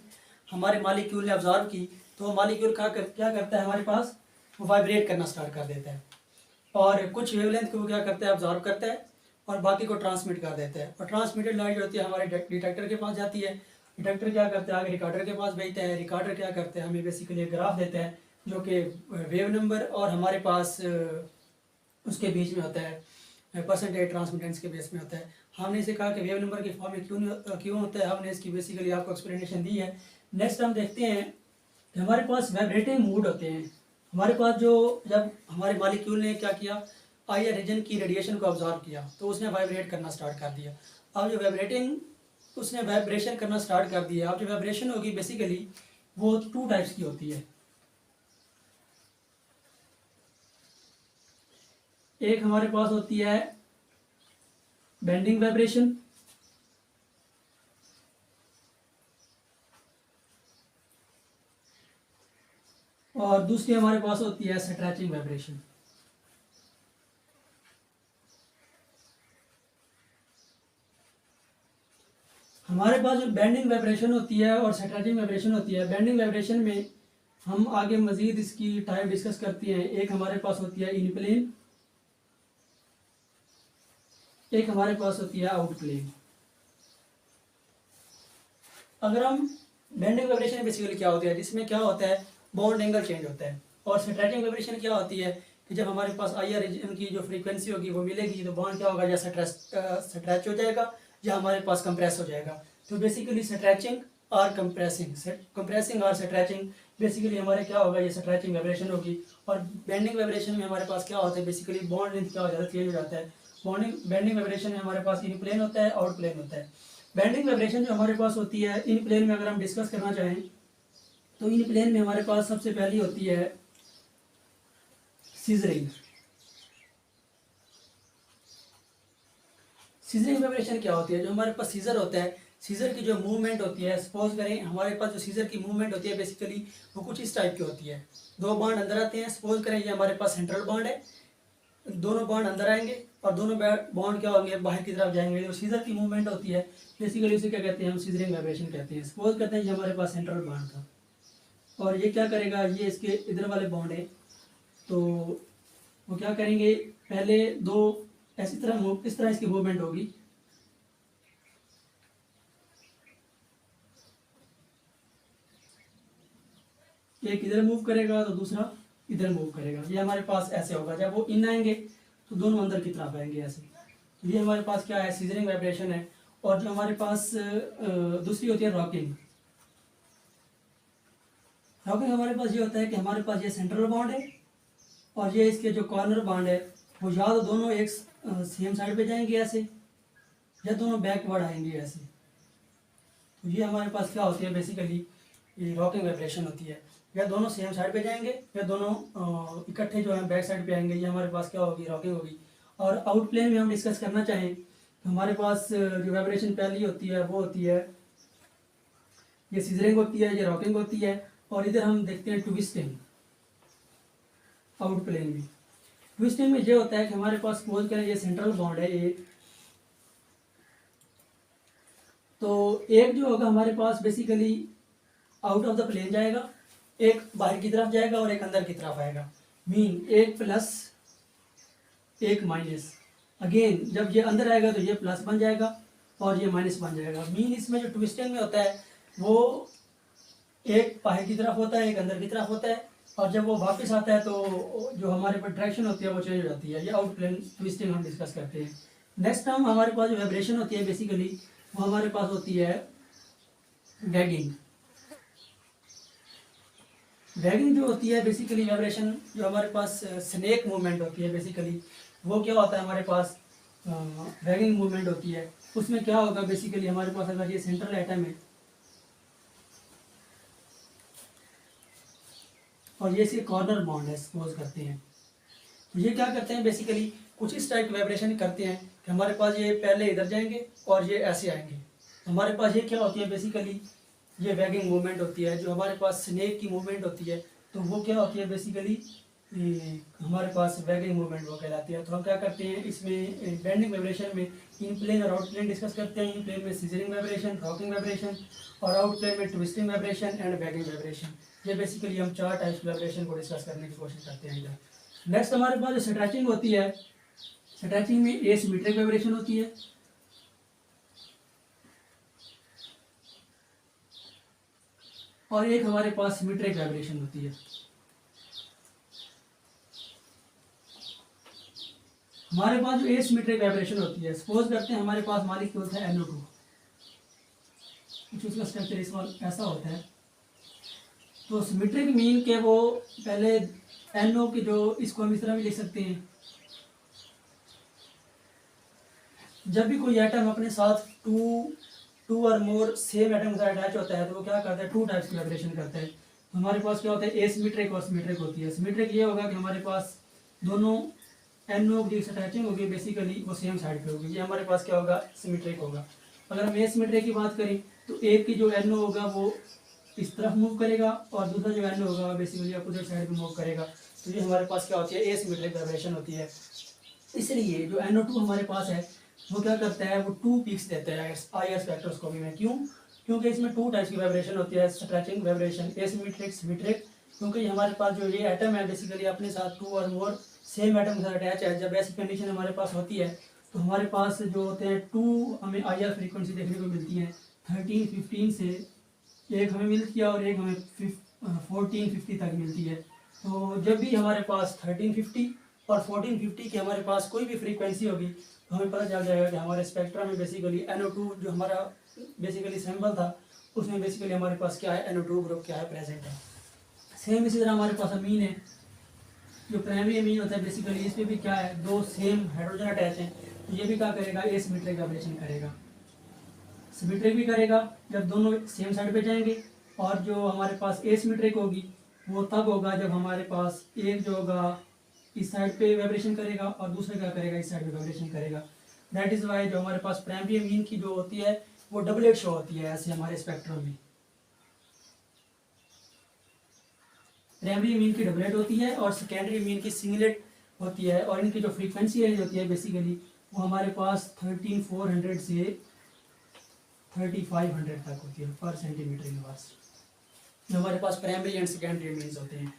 हमारे मॉलिक्यूल ने ऑब्जॉर्व की तो मॉलिक्यूल क्या करता है, हमारे पास वो वाइब्रेट करना स्टार्ट कर देता है। और कुछ वेवलेंथ को वो क्या करता है, ऑब्जॉर्व करता है और बाकी को ट्रांसमिट कर देता है। और ट्रांसमिटेड लाइट जो होती है हमारे डिटेक्टर के पास जाती है। डिटेक्टर क्या करता है, आगे रिकॉर्डर के पास भेजता है। रिकॉर्डर क्या करता है, हमें बेसिकली ग्राफ देता है जो कि वेव नंबर और हमारे पास उसके बीच में होता है, परसेंटेज ट्रांसमिटेंस के बेस में होता है। हमने इसे कहा कि वेव नंबर के फॉर्म में क्यों होता है, हमने इसकी बेसिकली आपको एक्सप्लेनेशन दी है। नेक्स्ट हम देखते हैं कि हमारे पास वाइब्रेटिंग मूड होते हैं। हमारे पास जो जब हमारे मॉलिक्यूल ने क्या किया, आई आर रीजन की रेडिएशन को ऑब्जॉर्व किया तो उसने वाइब्रेट करना स्टार्ट कर दिया। अब जो उसने वाइब्रेशन करना स्टार्ट कर दिया। अब जो वाइब्रेशन होगी बेसिकली वो 2 टाइप्स की होती है। एक हमारे पास होती है बेंडिंग वाइब्रेशन और दूसरी हमारे पास होती है स्ट्रेचिंग वाइब्रेशन। हमारे पास जो बेंडिंग वाइब्रेशन होती है और स्ट्रेचिंग वाइब्रेशन होती है, बेंडिंग वाइब्रेशन में हम आगे मजीद इसकी टाइप डिस्कस करते हैं। एक हमारे पास होती है इन प्लेन, एक हमारे पास होती है आउट प्लेन। अगर हम बेंडिंग वाइब्रेशन बेसिकली क्या होती है, जिसमें क्या होता है बॉन्ड एंगल चेंज होता है। और स्ट्रेचिंग वाइब्रेशन क्या होती है कि जब हमारे पास आई आर रीजन की जो फ्रीक्वेंसी होगी वो मिलेगी तो बॉन्ड क्या होगा, या स्ट्रेच हो जाएगा या हमारे पास कंप्रेस हो जाएगा। तो बेसिकली स्ट्रेचिंग और कंप्रेसिंग और स्ट्रेचिंग बेसिकली हमारे क्या होगा, ये स्ट्रेचिंग वाइब्रेशन होगी। और बेंडिंग वाइब्रेशन में हमारे पास क्या होता है, बेसिकली बॉन्ड लेंथ क्या हो जाता है, चेंज हो जाता है। बेंडिंग वाइब्रेशन में हमारे पास इन प्लेन होता है, आउट प्लेन होता है। बेंडिंग वाइब्रेशन जो हमारे पास होती है इन प्लेन में, अगर हम डिस्कस करना चाहें तो इन प्लेन में हमारे पास सबसे पहली होती है सीजरिंग। सीजरिंग वाइब्रेशन क्या होती है, जो हमारे पास सीजर होता है, सीजर की जो मूवमेंट होती है, सपोज करें हमारे पास जो सीजर की मूवमेंट होती है बेसिकली वो कुछ इस टाइप की होती है। दो बॉन्ड अंदर आते हैं, सपोज करें ये हमारे पास सेंट्रल बॉन्ड है, दोनों बॉन्ड अंदर आएंगे और दोनों बॉन्ड क्या होंगे, बाहर की तरफ जाएंगे। जो सीजर की मूवमेंट होती है बेसिकली उसे क्या कहते हैं, हम सीजरिंग वाइब्रेशन कहते हैं। सपोज करते हैं ये हमारे पास सेंट्रल बॉन्ड था और ये क्या करेगा, ये इसके इधर वाले बॉन्ड है, तो वो क्या करेंगे, पहले दो ऐसी तरह इस तरह इसकी मूवमेंट होगी, एक इधर मूव करेगा तो दूसरा इधर मूव करेगा। ये हमारे पास ऐसे होगा, जब वो इन आएंगे तो दोनों अंदर की तरफ आएंगे ऐसे। तो ये हमारे पास क्या है, सीजरिंग वाइब्रेशन है। और जो हमारे पास दूसरी होती है रॉकिंग। रॉकिंग हमारे पास ये होता है कि हमारे पास ये सेंट्रल बॉन्ड है और ये इसके जो कॉर्नर बॉन्ड है वो या तो दोनों एक सेम साइड पे जाएंगे ऐसे, या दोनों बैकवर्ड आएंगे ऐसे। तो ये हमारे पास क्या होती है, बेसिकली ये रॉकिंग वाइब्रेशन होती है। या दोनों सेम साइड पे जाएंगे या दोनों इकट्ठे जो है बैक साइड पे आएंगे, ये हमारे पास क्या होगी, रॉकिंग होगी। और आउट प्लेन में हम डिस्कस करना चाहें तो हमारे पास जो वाइब्रेशन पहली होती है वो होती है, ये सीजरिंग होती है, ये रॉकिंग होती है। और इधर हम देखते हैं ट्विस्टिंग आउट प्लेन में। ट्विस्टिंग में ये होता है कि हमारे पास सपोज करें ये सेंट्रल बॉन्ड है एक, तो एक जो होगा हमारे पास basically out of the plane जाएगा, एक बाहर की तरफ जाएगा और एक अंदर की तरफ आएगा। मीन एक प्लस एक माइनस। अगेन जब ये अंदर आएगा तो ये प्लस बन जाएगा और ये माइनस बन जाएगा। मीन इसमें जो ट्विस्टिंग में होता है वो एक बाहर की तरफ होता है, एक अंदर की तरफ होता है। और जब वो वापस आता है तो जो हमारे पास डायरेक्शन होती है वो चेंज हो जाती है। ये आउट प्लेन ट्विस्टिंग हम डिस्कस करते हैं। नेक्स्ट हम हमारे पास जो वाइब्रेशन होती है बेसिकली वो हमारे पास होती है वैगिंग। वैगिंग जो होती है बेसिकली वाइब्रेशन जो हमारे पास स्नेक मूवमेंट होती है, बेसिकली वो क्या होता है, हमारे पास वैगिंग मूवमेंट होती है। उसमें क्या होगा, बेसिकली हमारे पास अगर ये सेंट्रल एटम है और ये इसके कॉर्नर बॉन्ड है सपोज करते हैं, तो ये क्या करते हैं, बेसिकली कुछ इस टाइप वाइब्रेशन करते हैं कि हमारे पास ये पहले इधर जाएंगे और ये ऐसे आएंगे। हमारे पास ये क्या होती है, बेसिकली ये वैगिंग मूवमेंट होती है। जो हमारे पास स्नेक की मूवमेंट होती है तो वो क्या होती है, बेसिकली हमारे पास वैगिंग मूवमेंट वो कहलाती है। तो हम क्या करते हैं इसमें बेंडिंग वाइब्रेशन में इन प्लेन और आउट प्लेन डिस्कस करते हैं। इन प्लेन में सीजरिंग वाइब्रेशन, रॉकिंग वाइब्रेशन, और आउट प्लेन में twisting vibration and waging vibration. ये बेसिकली हम चार टाइप्स वाइब्रेशन को डिस्कस करने की कोशिश करते हैं इधर। नेक्स्ट हमारे पास जो स्ट्रेचिंग होती है, स्ट्रेचिंग में एसिमेट्रिक वाइब्रेशन होती है और एक हमारे पास सिमेट्रिक वाइब्रेशन होती है। हमारे पास जो एसिमेट्रिक वाइब्रेशन होती है, सपोज करते हैं हमारे पास मॉलिक्यूल है NO2, कुछ उसका स्ट्रक्चर इस बार ऐसा होता है। तो सिमेट्रिक मीन के वो पहले NO की जो इसको हम इस तरह भी लिख सकते हैं, जब भी कोई एटम अपने साथ टू और मोर सेम एटम के साथ अटैच होता है तो वो क्या करता है, टू टाइप्स की वाइब्रेशन करता है। तो हमारे पास क्या होता है, एसिमेट्रिक और सिमेट्रिक होती है। सिमेट्रिक ये होगा कि हमारे पास दोनों NO की अटैचिंग होगी, बेसिकली वो सेम साइड पे होगी, ये हमारे पास क्या होगा, सिमेट्रिक होगा। अगर हम एसिमेट्रिक की बात करें तो एक की जो NO होगा वो इस तरफ मूव करेगा और दूसरा जो NO होगा बेसिकली अपोजिट साइड पे मूव करेगा। तो ये हमारे पास क्या होती है, एसिमेट्रिक वाइब्रेशन होती है। इसलिए जो NO2 हमारे पास है वो क्या करता है, वो 2 पीक्स देता है IR स्पेक्ट्रोस्कोपी में। क्यों? क्योंकि इसमें 2 टाइप्स की वाइब्रेशन होती है, स्ट्रेचिंग वाइब्रेशन, एसिमेट्रिक, सिमेट्रिक। क्योंकि हमारे पास जो ये एटम है बेसिकली अपने साथ 2 और मोर सेम एटम के साथ अटैच है। जब ऐसी कंडीशन हमारे पास होती है तो हमारे पास जो होते हैं 2 हमें IR फ्रीक्वेंसी देखने को मिलती है 13, 15 से, एक हमें मिलती है और एक हमें 14, 50 तक मिलती है। तो जब भी हमारे पास 13, 50 और 14, 50 की हमारे पास कोई भी फ्रीक्वेंसी होगी तो हमें पता चल जाएगा कि हमारे स्पेक्ट्रम में बेसिकली NO2 जो हमारा बेसिकली सैम्पल था उसमें बेसिकली हमारे पास क्या है, NO2 ग्रुप क्या है, प्रेजेंट है। सेम इसी तरह हमारे पास अमीन है, जो प्राइमरी अमीन होता है बेसिकली इस पर भी क्या है, 2 सेम हाइड्रोजन अटैच हैं। तो ये भी क्या करेगा, एसिमेट्रिक वाइब्रेशन करेगा। सिमेट्रिक भी करेगा जब दोनों सेम साइड पे जाएंगे, और जो हमारे पास एसिमेट्रिक होगी वो तब होगा जब हमारे पास एक जो होगा इस साइड पे वाइब्रेशन करेगा और दूसरा क्या करेगा, इस साइड पे वाइब्रेशन करेगा। दैट इज वाई जो हमारे पास प्राइमरी अमीन की जो होती है वो डबलेट शो होती है ऐसे हमारे स्पेक्ट्रम में। प्राइमरी अमीन की डबलेट होती है और सेकेंडरी अमीन की सिंगलेट होती है, और इनकी जो फ्रीक्वेंसी रेंज होती है बेसिकली वो हमारे पास 13400 से 3500 तक होती है पर सेंटीमीटर यूनिवर्स, जो हमारे पास प्राइमरी एंड सेकेंडरी अमीन्स होते हैं।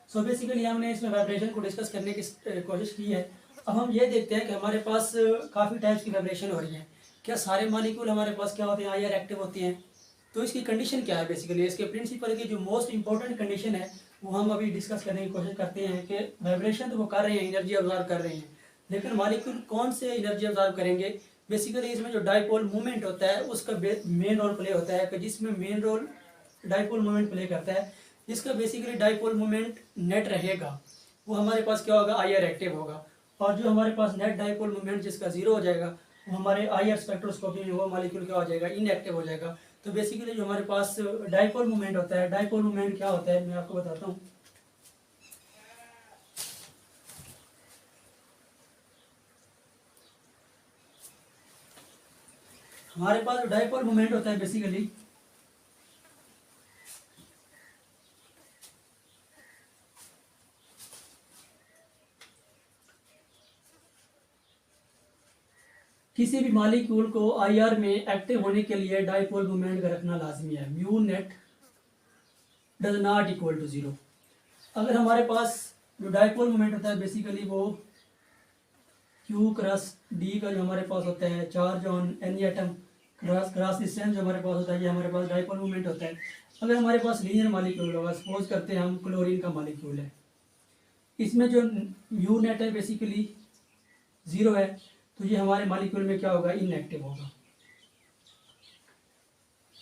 सो बेसिकली हमने इसमें वाइब्रेशन को डिस्कस करने की कोशिश की है। अब हम ये देखते हैं कि हमारे पास काफ़ी टाइप्स की वाइब्रेशन हो रही है। क्या सारे मॉलिक्यूल हमारे पास क्या होते हैं, IR एक्टिव होती हैं? तो इसकी कंडीशन क्या है, बेसिकली इसके प्रिंसिपल की जो मोस्ट इंपॉर्टेंट कंडीशन है वो हम अभी डिस्कस करने की कोशिश करते हैं कि वाइब्रेशन तो वो कर रहे हैं, एनर्जी ऑब्जर्व कर रहे हैं, लेकिन मॉलिक्यूल कौन से एनर्जी ऑब्जर्व करेंगे। बेसिकली इसमें जो डाइपोल मूवमेंट होता है उसका मेन रोल प्ले होता है, कि जिसमें main role dipole movement play करता है, जिसका बेसिकली डाइपोल मूवमेंट नेट रहेगा वो हमारे पास क्या होगा, IR एक्टिव होगा। और जो हमारे पास नेट डाइपोल मूवमेंट जिसका जीरो हो जाएगा वो हमारे IR स्पेक्ट्रोस्कोपी में वो मॉलिक्यूल क्या हो जाएगा, इनएक्टिव हो जाएगा। तो बेसिकली जो हमारे पास डाइपोल मूवमेंट होता है, डाइपोल मूवमेंट क्या होता है मैं आपको बताता हूँ। हमारे पास डाइपोल मूवमेंट होता है बेसिकली किसी भी मॉलिक्यूल को IR में एक्टिव होने के लिए डाइपोल मूवमेंट का रखना लाजमी है। Mu net does not equal to 0। अगर हमारे पास जो डाइपोल मूवमेंट होता है बेसिकली वो Q क्रॉस D का जो हमारे पास होता है charge on any atom cross distance जो हमारे पास होता है, ये हमारे पास डाइपोल मूवमेंट होता है। अगर हमारे पास लीनियर मॉलिक्यूल होगा, सपोज करते हैं हम क्लोरीन का मॉलिक्यूल है, इसमें जो म्यू नेट है बेसिकली 0 है, तो ये हमारे मॉलिक्यूल में क्या होगा, इनएक्टिव होगा।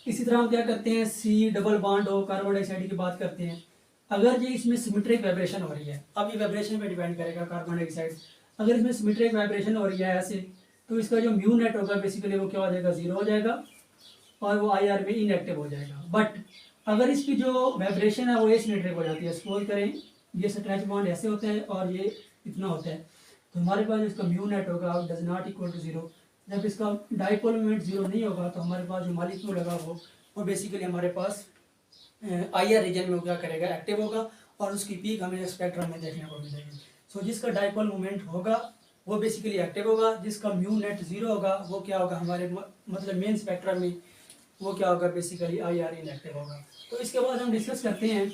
इसी तरह हम क्या करते हैं, C डबल बॉन्ड हो, कार्बन डाइऑक्साइड की बात करते हैं, अगर ये इसमें सिमेट्रिक वाइब्रेशन हो रही है, अब ये वाइब्रेशन पे डिपेंड करेगा कार्बन डाइऑक्साइड, अगर इसमें सिमेट्रिक वाइब्रेशन हो रही है ऐसे, तो इसका जो म्यू नेट होगा बेसिकली वो क्या हो जाएगा, 0 हो जाएगा और वो IR में इनएक्टिव हो जाएगा। बट अगर इसकी जो वाइब्रेशन है वो एसिमेट्रिक हो जाती है, सपोज करें ये स्ट्रेच बॉन्ड ऐसे होता है और ये इतना होता है, तो हमारे पास इसका म्यू नेट होगा डज नॉट इक्वल टू 0। जब इसका डाइपोल मोमेंट 0 नहीं होगा तो हमारे पास जो मॉलिक्यूल होगा वो बेसिकली हमारे पास IR रीजन में क्या करेगा, एक्टिव होगा, और उसकी पीक हमें स्पेक्ट्रम में देखने को मिलेगी। सो जिसका डाइपोल मोमेंट होगा वो बेसिकली एक्टिव होगा, जिसका म्यू नेट 0 होगा वो क्या होगा, हमारे मतलब मेन स्पेक्ट्रम में वो क्या होगा, बेसिकली IR इनएक्टिव होगा। तो इसके बाद हम डिस्कस करते हैं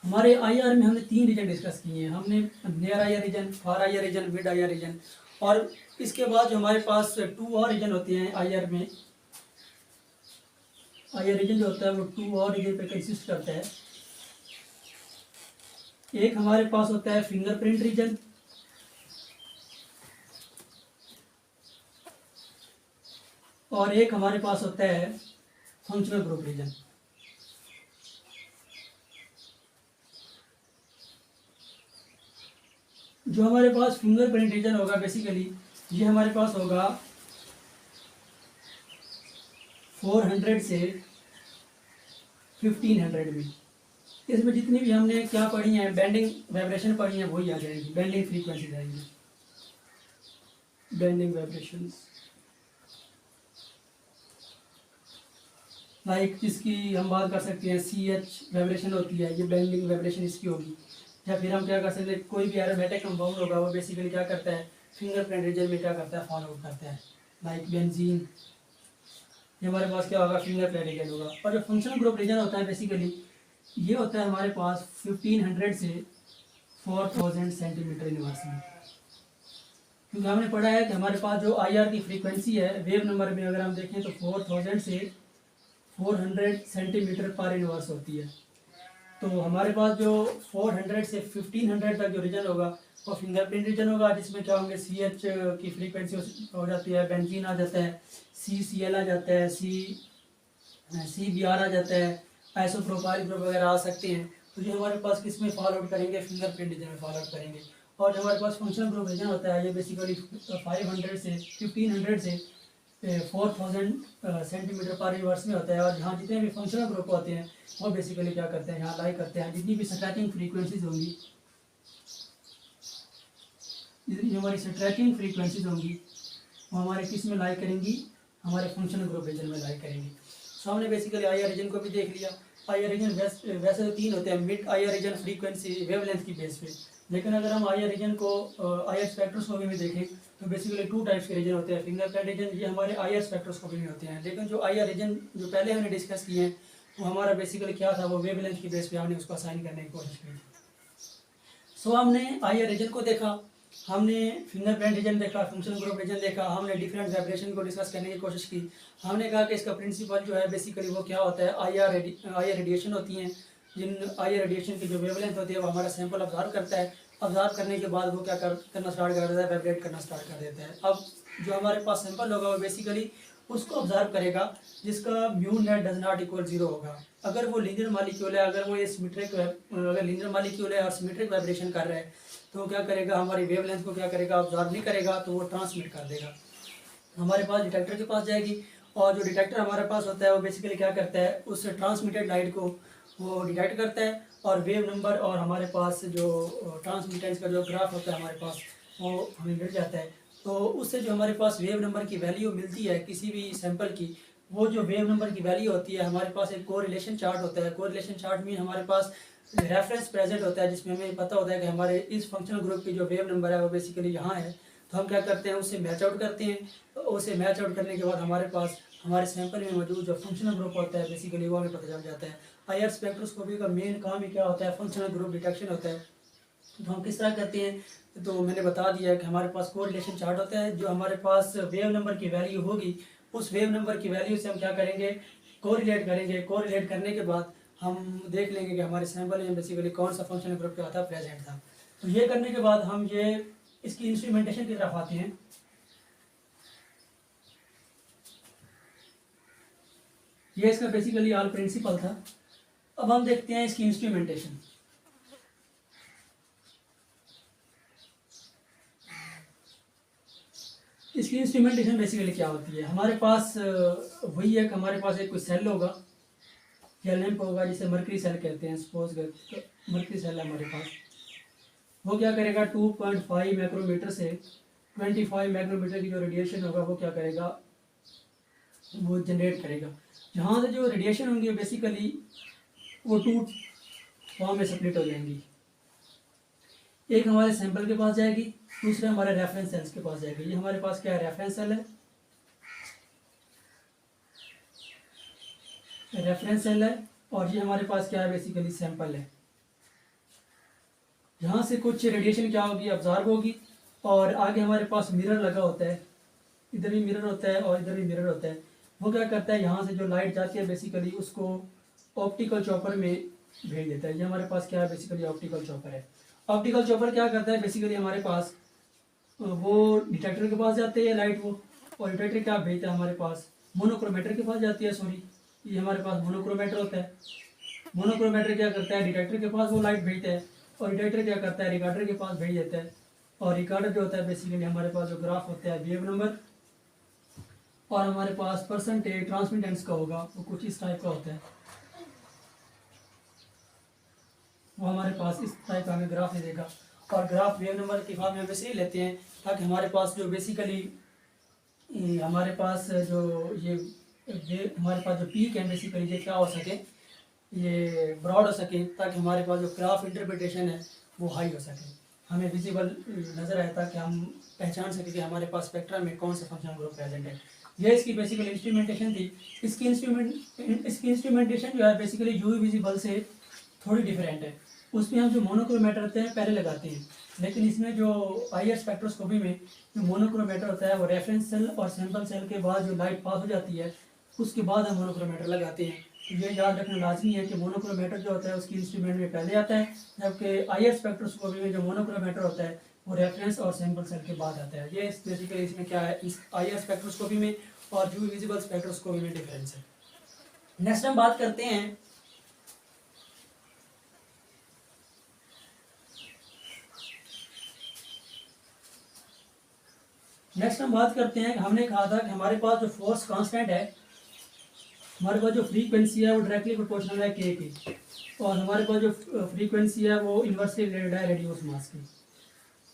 हमारे IR में हमने 3 रीजन डिस्कस किए हैं। हमने near IR region, far IR region, mid IR region, और इसके बाद जो हमारे पास 2 और रीजन होते हैं IR में। IR रीजन जो होता है वो 2 और रीजन पे कंसिस्ट करता है। एक हमारे पास होता है फिंगरप्रिंट रीजन, और एक हमारे पास होता है फंक्शनल ग्रुप रीजन। जो हमारे पास फिंगरप्रिंट रीजन होगा बेसिकली ये हमारे पास होगा 400 से 1500 में। इसमें जितनी भी हमने क्या पढ़ी है, बैंडिंग वाइब्रेशन पढ़ी है, वही आ जाएगी, बैंडिंग फ्रीक्वेंसी आएगी, बैंडिंग वाइब्रेशंस। लाइक जिसकी हम बात कर सकते हैं CH वाइब्रेशन होती है, ये बैंडिंग वाइब्रेशन इसकी होगी। या फिर हम क्या कर सकते हैं, कोई भी एरोमेटिक कंपाउंड होगा वो बेसिकली क्या करता है, फिंगरप्रिंट रीजन में क्या करता है, फॉल आउट करता है। लाइक बेंजीन, ये हमारे पास क्या होगा, फिंगरप्रिंट रीजन होगा। और जो फंक्शनल ग्रुप रीजन होता है बेसिकली ये होता है हमारे पास 1500 से 4000 सेंटीमीटर यूनिवर्स में। क्योंकि हमने पढ़ा है कि हमारे पास जो IR की फ्रीक्वेंसी है वेव नंबर में अगर हम देखें तो 4000 से 400 सेंटीमीटर पर यूनिवर्स होती है। तो हमारे पास जो 400 से 1500 तक जो रीजन होगा वो फिंगरप्रिंट रीजन होगा, जिसमें क्या होंगे CH की फ्रीक्वेंसी हो जाती है, बेंजीन आ जाता है, CCl आ जाता है, CBr आ जाता है, आइसोप्रोपाइल ग्रुप वगैरह आ सकते हैं। तो ये हमारे पास किस में फॉल आउट करेंगे, फिंगरप्रिंट रीजन में फॉल आउट करेंगे। और जो हमारे पास फंक्शनल ग्रुप रीजन होता है ये बेसिकली 500 से 1500 से 4000 सेंटीमीटर पर यूनिवर्स में होता है। और यहाँ जितने भी फंक्शनल ग्रुप होते हैं वो बेसिकली क्या करते हैं, यहाँ लाई करते हैं। जितनी भी स्ट्रैकिंग फ्रीक्वेंसीज होंगी, जितनी हमारी स्ट्रैकिंग फ्रीक्वेंसीज होंगी वो हमारे किस में लाई करेंगी, हमारे फंक्शनल ग्रुप रीजन में लाई करेंगी। सो हमने बेसिकली IR रीजन को भी देख लिया। IR रीजन वैसे तो 3 होते हैं, mid IR region, frequency, wavelength की बेस पे। लेकिन अगर हम IR रीजन को IR स्पेक्ट्रोस्कोपी में देखें तो बेसिकली 2 टाइप्स के रीजन होते हैं। फिंगरप्रिंट रीजन ये हमारे IR स्पेक्ट्रोस्कोपी में होते हैं। लेकिन जो IR रीजन जो पहले हमने डिस्कस किए हैं वो हमारा बेसिकली क्या था, वो वेवलेंथ की बेस पे हमने उसको असाइन करने की कोशिश की थी। सो हमने IR रीजन को देखा, हमने फिंगरप्रिंट रीजन देखा, फंक्शनल ग्रुप रीजन देखा, हमने डिफरेंट वाइब्रेशन को डिस्कस करने की कोशिश की। हमने कहा कि इसका प्रिंसिपल जो है बेसिकली वो क्या होता है, IR रेडिएशन होती हैं। जिन IR रेडिएशन की जो वेवलेंथ होती है वो हमारा सैंपल ऑब्जर्व करता है। ऑब्जर्व करने के बाद वो क्या करना स्टार्ट कर देता है, वाइब्रेट करना स्टार्ट कर देता है। अब जो हमारे पास सैंपल होगा वो बेसिकली उसको ऑब्जर्व करेगा जिसका mu net does not equal 0 होगा। अगर वो लीनियर मॉलिक्यूल है, अगर वो ये सिमेट्रिक, अगर लीनियर मॉलिक्यूल है और सिमेट्रिक वाइब्रेशन कर रहा है तो क्या करेगा, हमारी वेवलेंथ को क्या करेगा, ऑब्जर्व नहीं करेगा, तो वो ट्रांसमिट कर देगा। हमारे पास डिटेक्टर के पास जाएगी और जो डिटेक्टर हमारे पास होता है वो बेसिकली क्या करता है, उस ट्रांसमिटेड लाइट को वो डिटेक्ट करता है और वेव नंबर और हमारे पास जो ट्रांसमिटेंस का जो ग्राफ होता है हमारे पास वो हमें मिल जाता है। तो उससे जो हमारे पास वेव नंबर की वैल्यू मिलती है किसी भी सैंपल की, वो जो वेव नंबर की वैल्यू होती है हमारे पास एक कोरिलेशन चार्ट होता है। कोरिलेशन चार्ट में हमारे पास रेफरेंस प्रेजेंट होता है जिसमें हमें पता होता है कि हमारे इस फंक्शनल ग्रुप की जो वेव नंबर है वो बेसिकली यहाँ है। तो हम क्या करते हैं, उससे मैच आउट करते हैं। तो उसे मैच आउट करने के बाद हमारे पास हमारे सैंपल में मौजूद जो फंक्शनल ग्रुप होता है बेसिकली वो हमें पता चल जाता है। IR स्पेक्ट्रोस्कोपी का मेन काम ही क्या होता है, फंक्शनल ग्रुप डिटेक्शन होता है। तो हम किस तरह करते हैं, तो मैंने बता दिया है कि हमारे पास कोरिलेशन चार्ट होता है। जो हमारे पास वेव नंबर की वैल्यू होगी उस वेव नंबर की वैल्यू से हम क्या करेंगे, कोरिलेट करेंगे। कोरिलेट करने के बाद हम देख लेंगे कि हमारे सैंपल में बेसिकली कौन सा फंक्शनल ग्रुप क्या था, प्रेजेंट था। तो ये करने के बाद हम ये इसकी इंस्ट्रूमेंटेशन की तरफ आते हैं। ये इसका बेसिकली ऑल प्रिंसिपल था। अब हम देखते हैं इसकी इंस्ट्रूमेंटेशन। इसकी इंस्ट्रूमेंटेशन बेसिकली क्या होती है, हमारे पास वही है कि हमारे पास एक कोई सेल होगा या लैंप होगा जिसे मर्करी सेल कहते हैं। सपोज कर मर्करी सेल है हमारे पास, वो क्या करेगा 2.5 माइक्रोमीटर से 25 माइक्रोमीटर की जो रेडिएशन होगा वो क्या करेगा, वो जनरेट करेगा। जहाँ से जो रेडिएशन होंगी बेसिकली वो 2 फॉर्म में स्प्लिट हो जाएंगी। एक हमारे सैंपल के पास जाएगी, दूसरा हमारे रेफरेंस सेल्स के पास जाएगी। ये हमारे पास क्या है, रेफरेंस सेल है, रेफरेंस सेल है। और ये हमारे पास क्या है, बेसिकली सैंपल है। यहाँ से कुछ रेडिएशन क्या होगी, ऑब्जर्व होगी। और आगे हमारे पास मिरर लगा होता है, इधर भी मिरर होता है और इधर भी मिरर होता है। वो क्या करता है, यहाँ से जो लाइट जाती है बेसिकली उसको ऑप्टिकल चॉपर में भेज देता है। ये हमारे पास क्या है, बेसिकली ऑप्टिकल चॉपर है। ऑप्टिकल चॉपर क्या करता है, बेसिकली हमारे पास वो डिटेक्टर के पास जाते हैं लाइट वो, और डिटेक्टर क्या भेजता है हमारे पास, मोनोक्रोमेटर के पास जाती है। सॉरी, ये हमारे पास मोनोक्रोमेटर होता है। मोनोक्रोमेटर क्या करता है, डिटेक्टर के पास वो लाइट भेजता है और डिटेक्टर क्या करता है, रिकॉर्डर के पास भेज देता है। और रिकॉर्डर जो होता है बेसिकली हमारे पास जो ग्राफ होता है वेव नंबर और हमारे पास परसेंटेज ट्रांसमिटेंस का होगा, वो कुछ इस टाइप का होता है। वो हमारे पास इस टाइप का हमें ग्राफ दे देगा। और ग्राफ वेव नंबर की फॉर्म में हम वैसे ही लेते हैं ताकि हमारे पास जो बेसिकली हमारे पास जो ये हमारे पास जो पीक है बेसिकली ये क्या हो सके, ये ब्रॉड हो सके, ताकि हमारे पास जो ग्राफ इंटरप्रिटेशन है वो हाई हो सके, हमें विजिबल नज़र आए, ताकि हम पहचान सके कि हमारे पास स्पेक्ट्रम में कौन सा फंक्शनल ग्रुप प्रेजेंट है। ये इसकी बेसिकली इंस्ट्रूमेंटेशन थी। इसकी इंस्ट्रूमेंटेशन जो है बेसिकली यूवी विजिबल से थोड़ी डिफरेंट है। उसमें हम जो मोनोक्रोमेटर होते हैं पहले लगाते हैं, लेकिन इसमें जो IR स्पेक्ट्रोस्कोपी में जो मोनोक्रोमेटर होता है वो रेफरेंस सेल और सैंपल सेल के बाद जो लाइट पास हो जाती है उसके बाद हम मोनोक्रोमेटर लगाते हैं। तो ये याद रखना लाजमी है कि मोनोक्रोमेटर जो होता है उसकी इंस्ट्रूमेंट में पहले आता है, जबकि IR स्पेक्ट्रोस्कोपी में जो मोनोक्रोमेटर होता है वो रेफरेंस और सैंपल सेल के बाद आता है। ये बेसिकली इसमें क्या है, इस IR स्पेक्ट्रोस्कोपी में और यूवी विजिबल स्पेक्ट्रोस्कोपी में डिफरेंस है। नेक्स्ट हम बात करते हैं कि हमने कहा था कि हमारे पास जो फोर्स कांस्टेंट है, हमारे पास जो फ्रीक्वेंसी है वो डायरेक्टली प्रोपोर्शनल है के की, और हमारे पास जो फ्रीक्वेंसी है वो इन्वर्सली रिलेटेड है रेडियस मास की।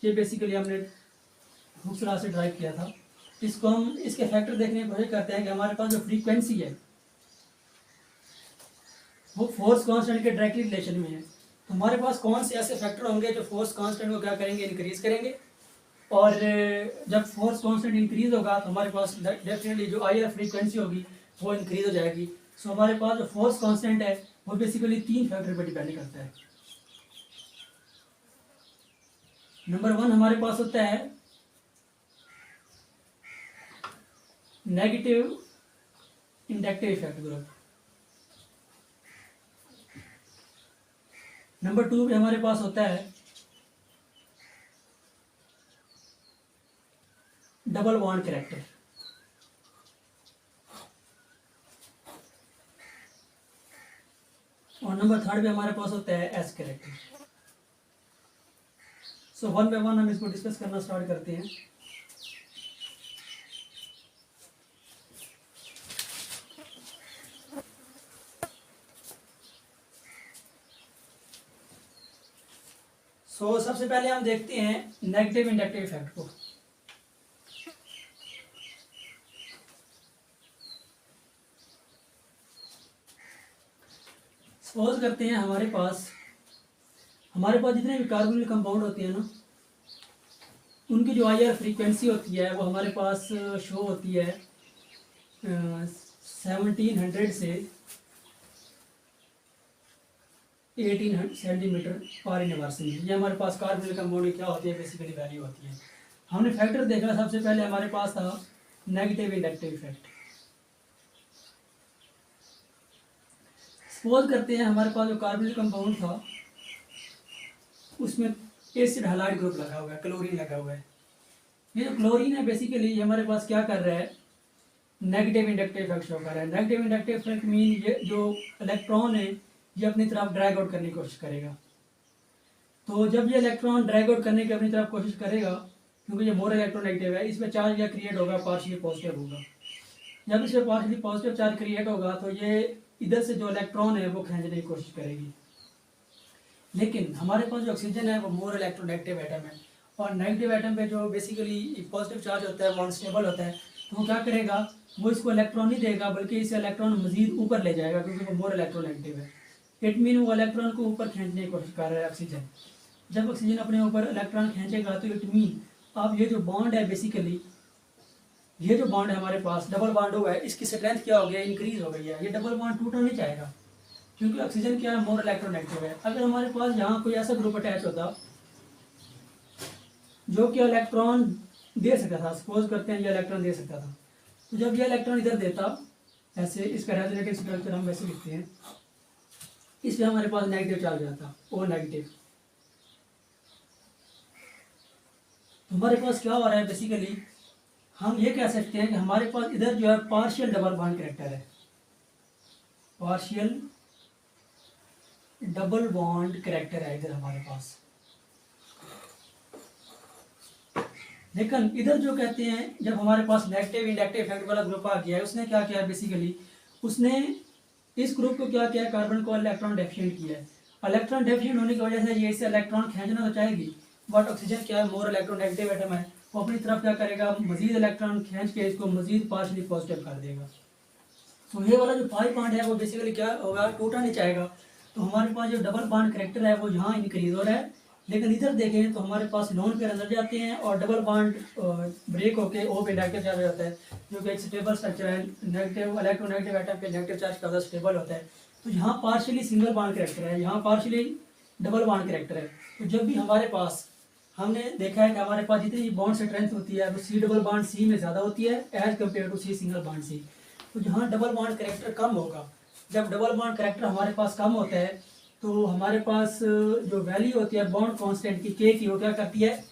ये बेसिकली हमने हुक्स लॉ से ड्राइव किया था। इसको हम इसके फैक्टर देखने की कोशिश करते हैं कि हमारे पास जो फ्रीक्वेंसी है वो फोर्स कांस्टेंट के डायरेक्टली रिलेशन में है। तो हमारे पास कौन से ऐसे फैक्टर होंगे जो फोर्स कांस्टेंट को क्या करेंगे, इंक्रीज करेंगे, और जब फोर्स कांस्टेंट इंक्रीज होगा तो हमारे पास डेफिनेटली जो IR फ्रीक्वेंसी होगी वो इंक्रीज हो जाएगी। सो हमारे पास जो फोर्स कांस्टेंट है वो बेसिकली 3 फैक्टर पर डिपेंड करता है। नंबर 1 हमारे पास होता है negative inductive effect group. Number 2 पे हमारे पास होता है डबल बॉन्ड कैरेक्टर। और नंबर 3 पे हमारे पास होता है S कैरेक्टर। सो 1 बाय 1 हम इसको डिस्कस करना स्टार्ट करते हैं। सो सबसे पहले हम देखते हैं नेगेटिव इंडक्टिव इफेक्ट को। सपोज करते हैं हमारे पास जितने भी कार्बोनिल कंपाउंड होते हैं ना, उनकी जो IR फ्रीक्वेंसी होती है वो हमारे पास शो होती है 1700 से 1800 सेंटीमीटर पर यूनिवर्सल में। ये हमारे पास कार्बोनिल कंपाउंड की क्या होती है, बेसिकली वैल्यू होती है। हमने फैक्टर देखा, सबसे पहले हमारे पास था नेगेटिव इंडक्टिव इफेक्ट। सपोज करते हैं हमारे पास जो कार्बोनिल कंपाउंड था उसमें एसिड हैलाइड ग्रुप लगा हुआ है, क्लोरीन लगा हुआ है। ये जो क्लोरीन है बेसिकली ये हमारे पास क्या कर रहा है, नेगेटिव इंडक्टिव इफेक्ट शो कर रहा है। नेगेटिव इंडक्टिव इफेक्ट मीन ये जो इलेक्ट्रॉन है ये अपनी तरफ ड्रैग आउट करने की कोशिश करेगा। तो जब ये इलेक्ट्रॉन ड्रैग आउट करने की अपनी तरफ कोशिश करेगा, क्योंकि ये मोर इलेक्ट्रोनेगेटिव है, इसमें चार्ज या क्रिएट होगा, पार्शियली पॉजिटिव होगा। जब इसमें पार्शियली पॉजिटिव चार्ज क्रिएट होगा तो ये इधर से जो इलेक्ट्रॉन है वो खींचने की कोशिश करेगी। लेकिन हमारे पास जो ऑक्सीजन है वो मोर इलेक्ट्रोनेगेटिव एटम है, और नेगेटिव एटम पे जो बेसिकली पॉजिटिव चार्ज होता है वो अनस्टेबल होता है। तो वो क्या करेगा, वो इसको इलेक्ट्रॉन नहीं देगा बल्कि इसे इलेक्ट्रॉन मजीद ऊपर ले जाएगा, क्योंकि वो मोर इलेक्ट्रोनेगेटिव है। इट मीन वो इलेक्ट्रॉन को ऊपर खींचने की कोशिश कर रहा है ऑक्सीजन। जब ऑक्सीजन अपने ऊपर इलेक्ट्रॉन खींचेगा तो इट मीन अब ये जो बॉन्ड है बेसिकली ये जो बॉन्ड है हमारे पास डबल बॉन्ड हुआ है, इसकी स्ट्रेंथ क्या हो गया, इंक्रीज हो गई है। ये डबल बॉन्ड टूटना नहीं चाहेगा क्योंकि ऑक्सीजन क्या है, मोर इलेक्ट्रोनेगेटिव है। अगर हमारे पास यहाँ कोई ऐसा ग्रुप अटैच होता जो कि इलेक्ट्रॉन दे सकता था, सपोज करते हैं ये इलेक्ट्रॉन दे सकता था, तो जब ये इलेक्ट्रॉन इधर देता ऐसे, इसका रेजोनेटिव स्ट्रक्चर हम वैसे लिखते हैं, इसमें हमारे पास नेगेटिव चार्ज आता, ओ नेगेटिव। हमारे पास क्या हो रहा है, बेसिकली हम ये कह सकते हैं कि हमारे पास इधर जो है पार्शियल डबल बॉन्ड कैरेक्टर है, पार्शियल डबल बॉन्ड कैरेक्टर है इधर हमारे पास। लेकिन इधर जो कहते हैं जब हमारे पास नेगेटिव इंडक्टिव इफेक्ट वाला ग्रुप आ गया है, उसने क्या किया, बेसिकली उसने इस ग्रुप को क्या किया, कार्बन को इलेक्ट्रॉन डेफिशिएंट किया है। इलेक्ट्रॉन डेफिशिएंट होने की वजह से ये इसे इलेक्ट्रॉन खींचना तो चाहेगी, बट ऑक्सीजन क्या है, मोर इलेक्ट्रोनेगेटिव एटम है, वो अपनी तरफ क्या करेगा, मजीद इलेक्ट्रॉन खींच के इसको मजीद पार्शियली पॉजिटिव कर देगा। तो ये वाला जो पाई बॉन्ड है वो बेसिकली क्या होगा, टूटना नहीं चाहेगा। तो हमारे पास जो डबल बॉन्ड कैरेक्टर है वो यहाँ इंक्रीज हो रहा है, लेकिन इधर देखें तो हमारे पास लोन पेयर अंदर जाते हैं और डबल बॉन्ड ब्रेक होकर ओ पे नेगेटिव चार्ज हो जाता है, जो कि एक स्टेबल स्ट्रक्चर है। नेगेटिव इलेक्ट्रोनेगेटिव एटम पे नेगेटिव चार्ज का स्टेबल होता है। तो यहाँ पार्शियली सिंगल बॉन्ड कैरेक्टर है, यहाँ पार्शियली डबल बॉन्ड कैरेक्टर है। तो जब भी हमारे पास, हमने देखा है कि हमारे पास जितनी बॉन्ड स्ट्रेंथ होती है वो सी डबल बॉन्ड सी में ज़्यादा होती है as compare to C single bond C. तो जहाँ डबल बॉन्ड कैरेक्टर कम होगा, जब डबल बॉन्ड कैरेक्टर हमारे पास कम होता है तो हमारे पास जो वैल्यू होती है बॉन्ड कांस्टेंट की के की, वो क्या करती है,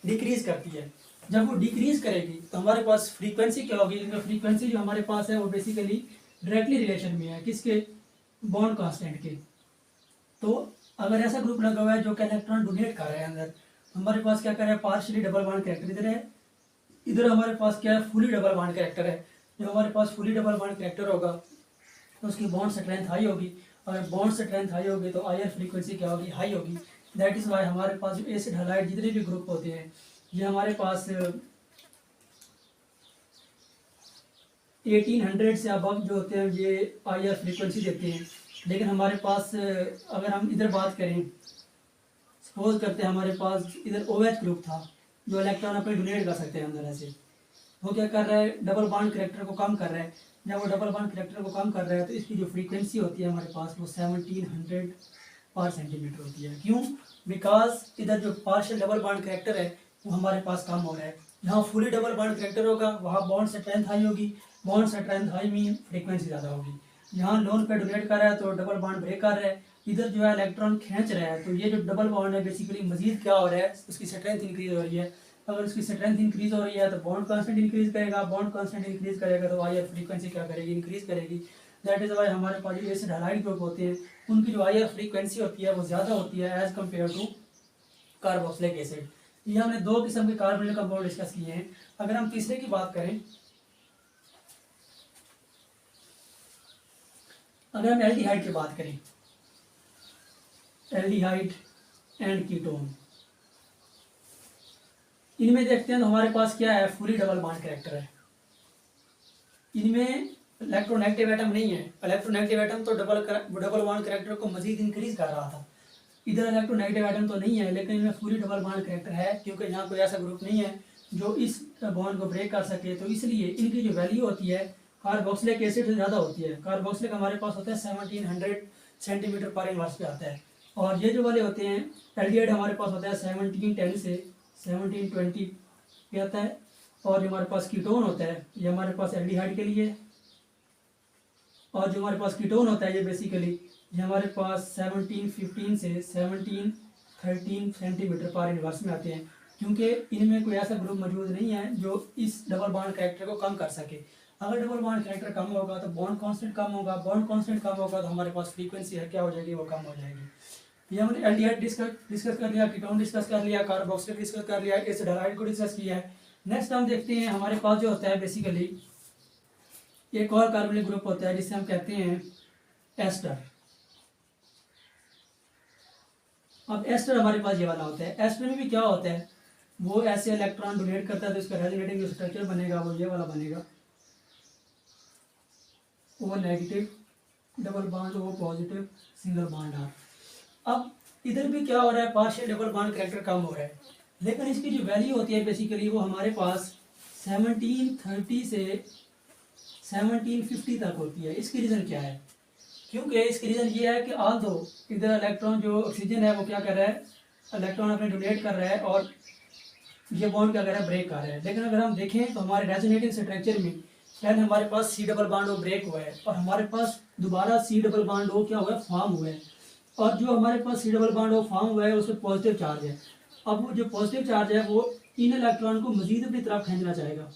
डिक्रीज करती है। जब वो डिक्रीज करेगी तो हमारे पास फ्रीक्वेंसी क्या होगी, फ्रीक्वेंसी जो हमारे पास है वो बेसिकली डायरेक्टली रिलेशन में है किसके, बॉन्ड कांस्टेंट के। तो अगर ऐसा ग्रुप लगा हुआ है जो कि इलेक्ट्रॉन डोनेट कर रहा है अंदर, हमारे पास क्या कर रहा है, पार्शियली डबल बॉन्ड कैरेक्टर इधर है, इधर हमारे पास क्या है, फुली डबल बॉन्ड कैरेक्टर है। जो हमारे पास फुली डबल बॉन्ड कैरेक्टर होगा तो उसकी बॉन्ड स्ट्रेंथ हाई होगी, और बॉन्ड स्ट्रेंथ हाई होगी तो आईआर फ्रीक्वेंसी क्या होगी, हाई होगी। दैट इज वाई हमारे पास जो एसिड हैलाइड जितने भी ग्रुप होते हैं ये हमारे पास 1800 से अबव जो होते हैं ये आईआर फ्रीक्वेंसी देते हैं। लेकिन हमारे पास अगर हम इधर बात करें, सपोज करते हैं हमारे पास इधर OH ग्रुप था जो इलेक्ट्रॉन अपने डोनेट कर सकते हैं अंदर ऐसे, वो क्या कर रहा है, डबल बॉन्ड कैरेक्टर को कम कर रहा है। जब वो डबल बॉन्ड कैरेक्टर को कम कर रहा है तो इसकी जो फ्रीक्वेंसी होती है हमारे पास वो 1700 पर सेंटीमीटर होती है। क्यों, बिकॉज इधर जो पार्शियल डबल बॉन्ड कैरेक्टर है वो हमारे पास कम हो रहा है। जहाँ फुली डबल बॉन्ड कैरेक्टर होगा वहाँ बॉन्ड स्ट्रेंथ हाई होगी, bond strength high mean frequency ज़्यादा होगी। यहाँ लोन पे डोनेट कर रहा है तो डबल बॉन्ड ब्रेक कर रहा है, इधर जो है इलेक्ट्रॉन खींच रहा है। तो ये जो डबल बॉन्ड है बेसिकली मजीद क्या हो रहा है, उसकी स्ट्रेंथ इंक्रीज हो रही है। अगर उसकी स्ट्रेंथ इंक्रीज हो रही है तो बॉन्ड कांस्टेंट इंक्रीज करेगा, बॉन्ड कांस्टेंट इंक्रीज करेगा तो आईआर फ्रीक्वेंसी क्या करेगी, इंक्रीज करेगी। दैट इज वाई हमारे पास जो एसिड हैलाइड ग्रुप होते हैं उनकी जो आईआर फ्रीक्वेंसी होती है वो ज़्यादा होती है as compare to carboxylic acid. ये हमने दो किस्म के कार्बोनिल कंपाउंड डिस्कस किए हैं। अगर हम तीसरे की बात करें, अगर हम एल्डिहाइड की बात करें, एल्डिहाइड एंड कीटोन, इनमें देखते हैं तो हमारे पास क्या है, फुली डबल बॉन्ड कैरेक्टर है। इनमें इलेक्ट्रोनेगेटिव एटम नहीं है, इलेक्ट्रोनेगेटिव एटम तो डबल बॉन्ड कैरेक्टर को मजीद इंक्रीज कर रहा था। इधर इलेक्ट्रोनेगेटिव एटम तो नहीं है लेकिन इनमें फुली डबल बॉन्ड कैरेक्टर है, क्योंकि यहाँ कोई ऐसा ग्रुप नहीं है जो इस बॉन्ड को ब्रेक कर सके। तो इसलिए इनकी जो वैल्यू होती है कार्बोक्सिलिक एसिड से ज़्यादा होती है। कार्बोक्सिलिक हमारे पास होता है 1700 सेंटीमीटर पर इनवर्स पे आता है, और ये जो वाले होते हैं एल्डिहाइड हमारे पास होता है 1710 से 1720 पे आता है। और जो हमारे पास कीटोन होता है ये हमारे पास एल्डिहाइड के लिए, और जो हमारे पास कीटोन होता है ये बेसिकली ये हमारे पास 1715 से 1713 सेंटीमीटर पर इनवर्स में आते हैं, क्योंकि इनमें कोई ऐसा ग्रुप मौजूद नहीं है जो इस डबल बॉन्ड कैरेक्टर को कम कर सके। अगर डबल बॉन्ड कैरेक्टर कम होगा तो बॉन्ड कांस्टेंट कम होगा, बॉन्ड कांस्टेंट कम होगा तो हमारे पास फ्रीक्वेंसी है क्या हो जाएगी, वो कम हो जाएगी। ये हमने एल्डिहाइड डिस्कस कर लिया, कीटोन डिस्कस कर लिया, कार्बोक्सिलिक डिस्कस कर लिया, एसिड हैलाइड को डिस्कस किया है। नेक्स्ट हम देखते हैं हमारे पास जो होता है बेसिकली एक और कार्बोनिल ग्रुप होता है जिसे हम कहते हैं एस्टर। अब एस्टर हमारे पास ये वाला होता है। एस्टर में भी क्या होता है, वो ऐसे इलेक्ट्रॉन डोनेट करता है तो इसका रेजोनेटिंग जो स्ट्रक्चर बनेगा वो ये वाला बनेगा, वो नेगेटिव डबल बॉन्ड, वो पॉजिटिव सिंगल बॉन्ड आर। अब इधर भी क्या हो रहा है, पार्शियल डबल बॉन्ड कैरेक्टर कम हो रहा है, लेकिन इसकी जो वैल्यू होती है बेसिकली वो हमारे पास 1730 से 1750 तक होती है। इसकी रीज़न क्या है, क्योंकि इसकी रीज़न ये है कि ऑल दो इधर इलेक्ट्रॉन जो ऑक्सीजन है वो क्या कर रहा है, इलेक्ट्रॉन अपने डोनेट कर रहा है और ये बॉन्ड क्या कर रहा है, ब्रेक कर रहा है। लेकिन अगर हम देखें तो हमारे रेजोनेटिंग स्ट्रक्चर में पहले हमारे पास C double bond O break हुआ है और हमारे पास दोबारा सी डबल बॉन्ड ओ क्या हुआ है, फॉर्म हुआ है। और जो हमारे पास C double bond O form हुआ है उसमें पॉजिटिव चार्ज है। अब वो जो पॉजिटिव चार्ज है वो इन इलेक्ट्रॉन को मजीद अपनी तरफ खींचना चाहेगा।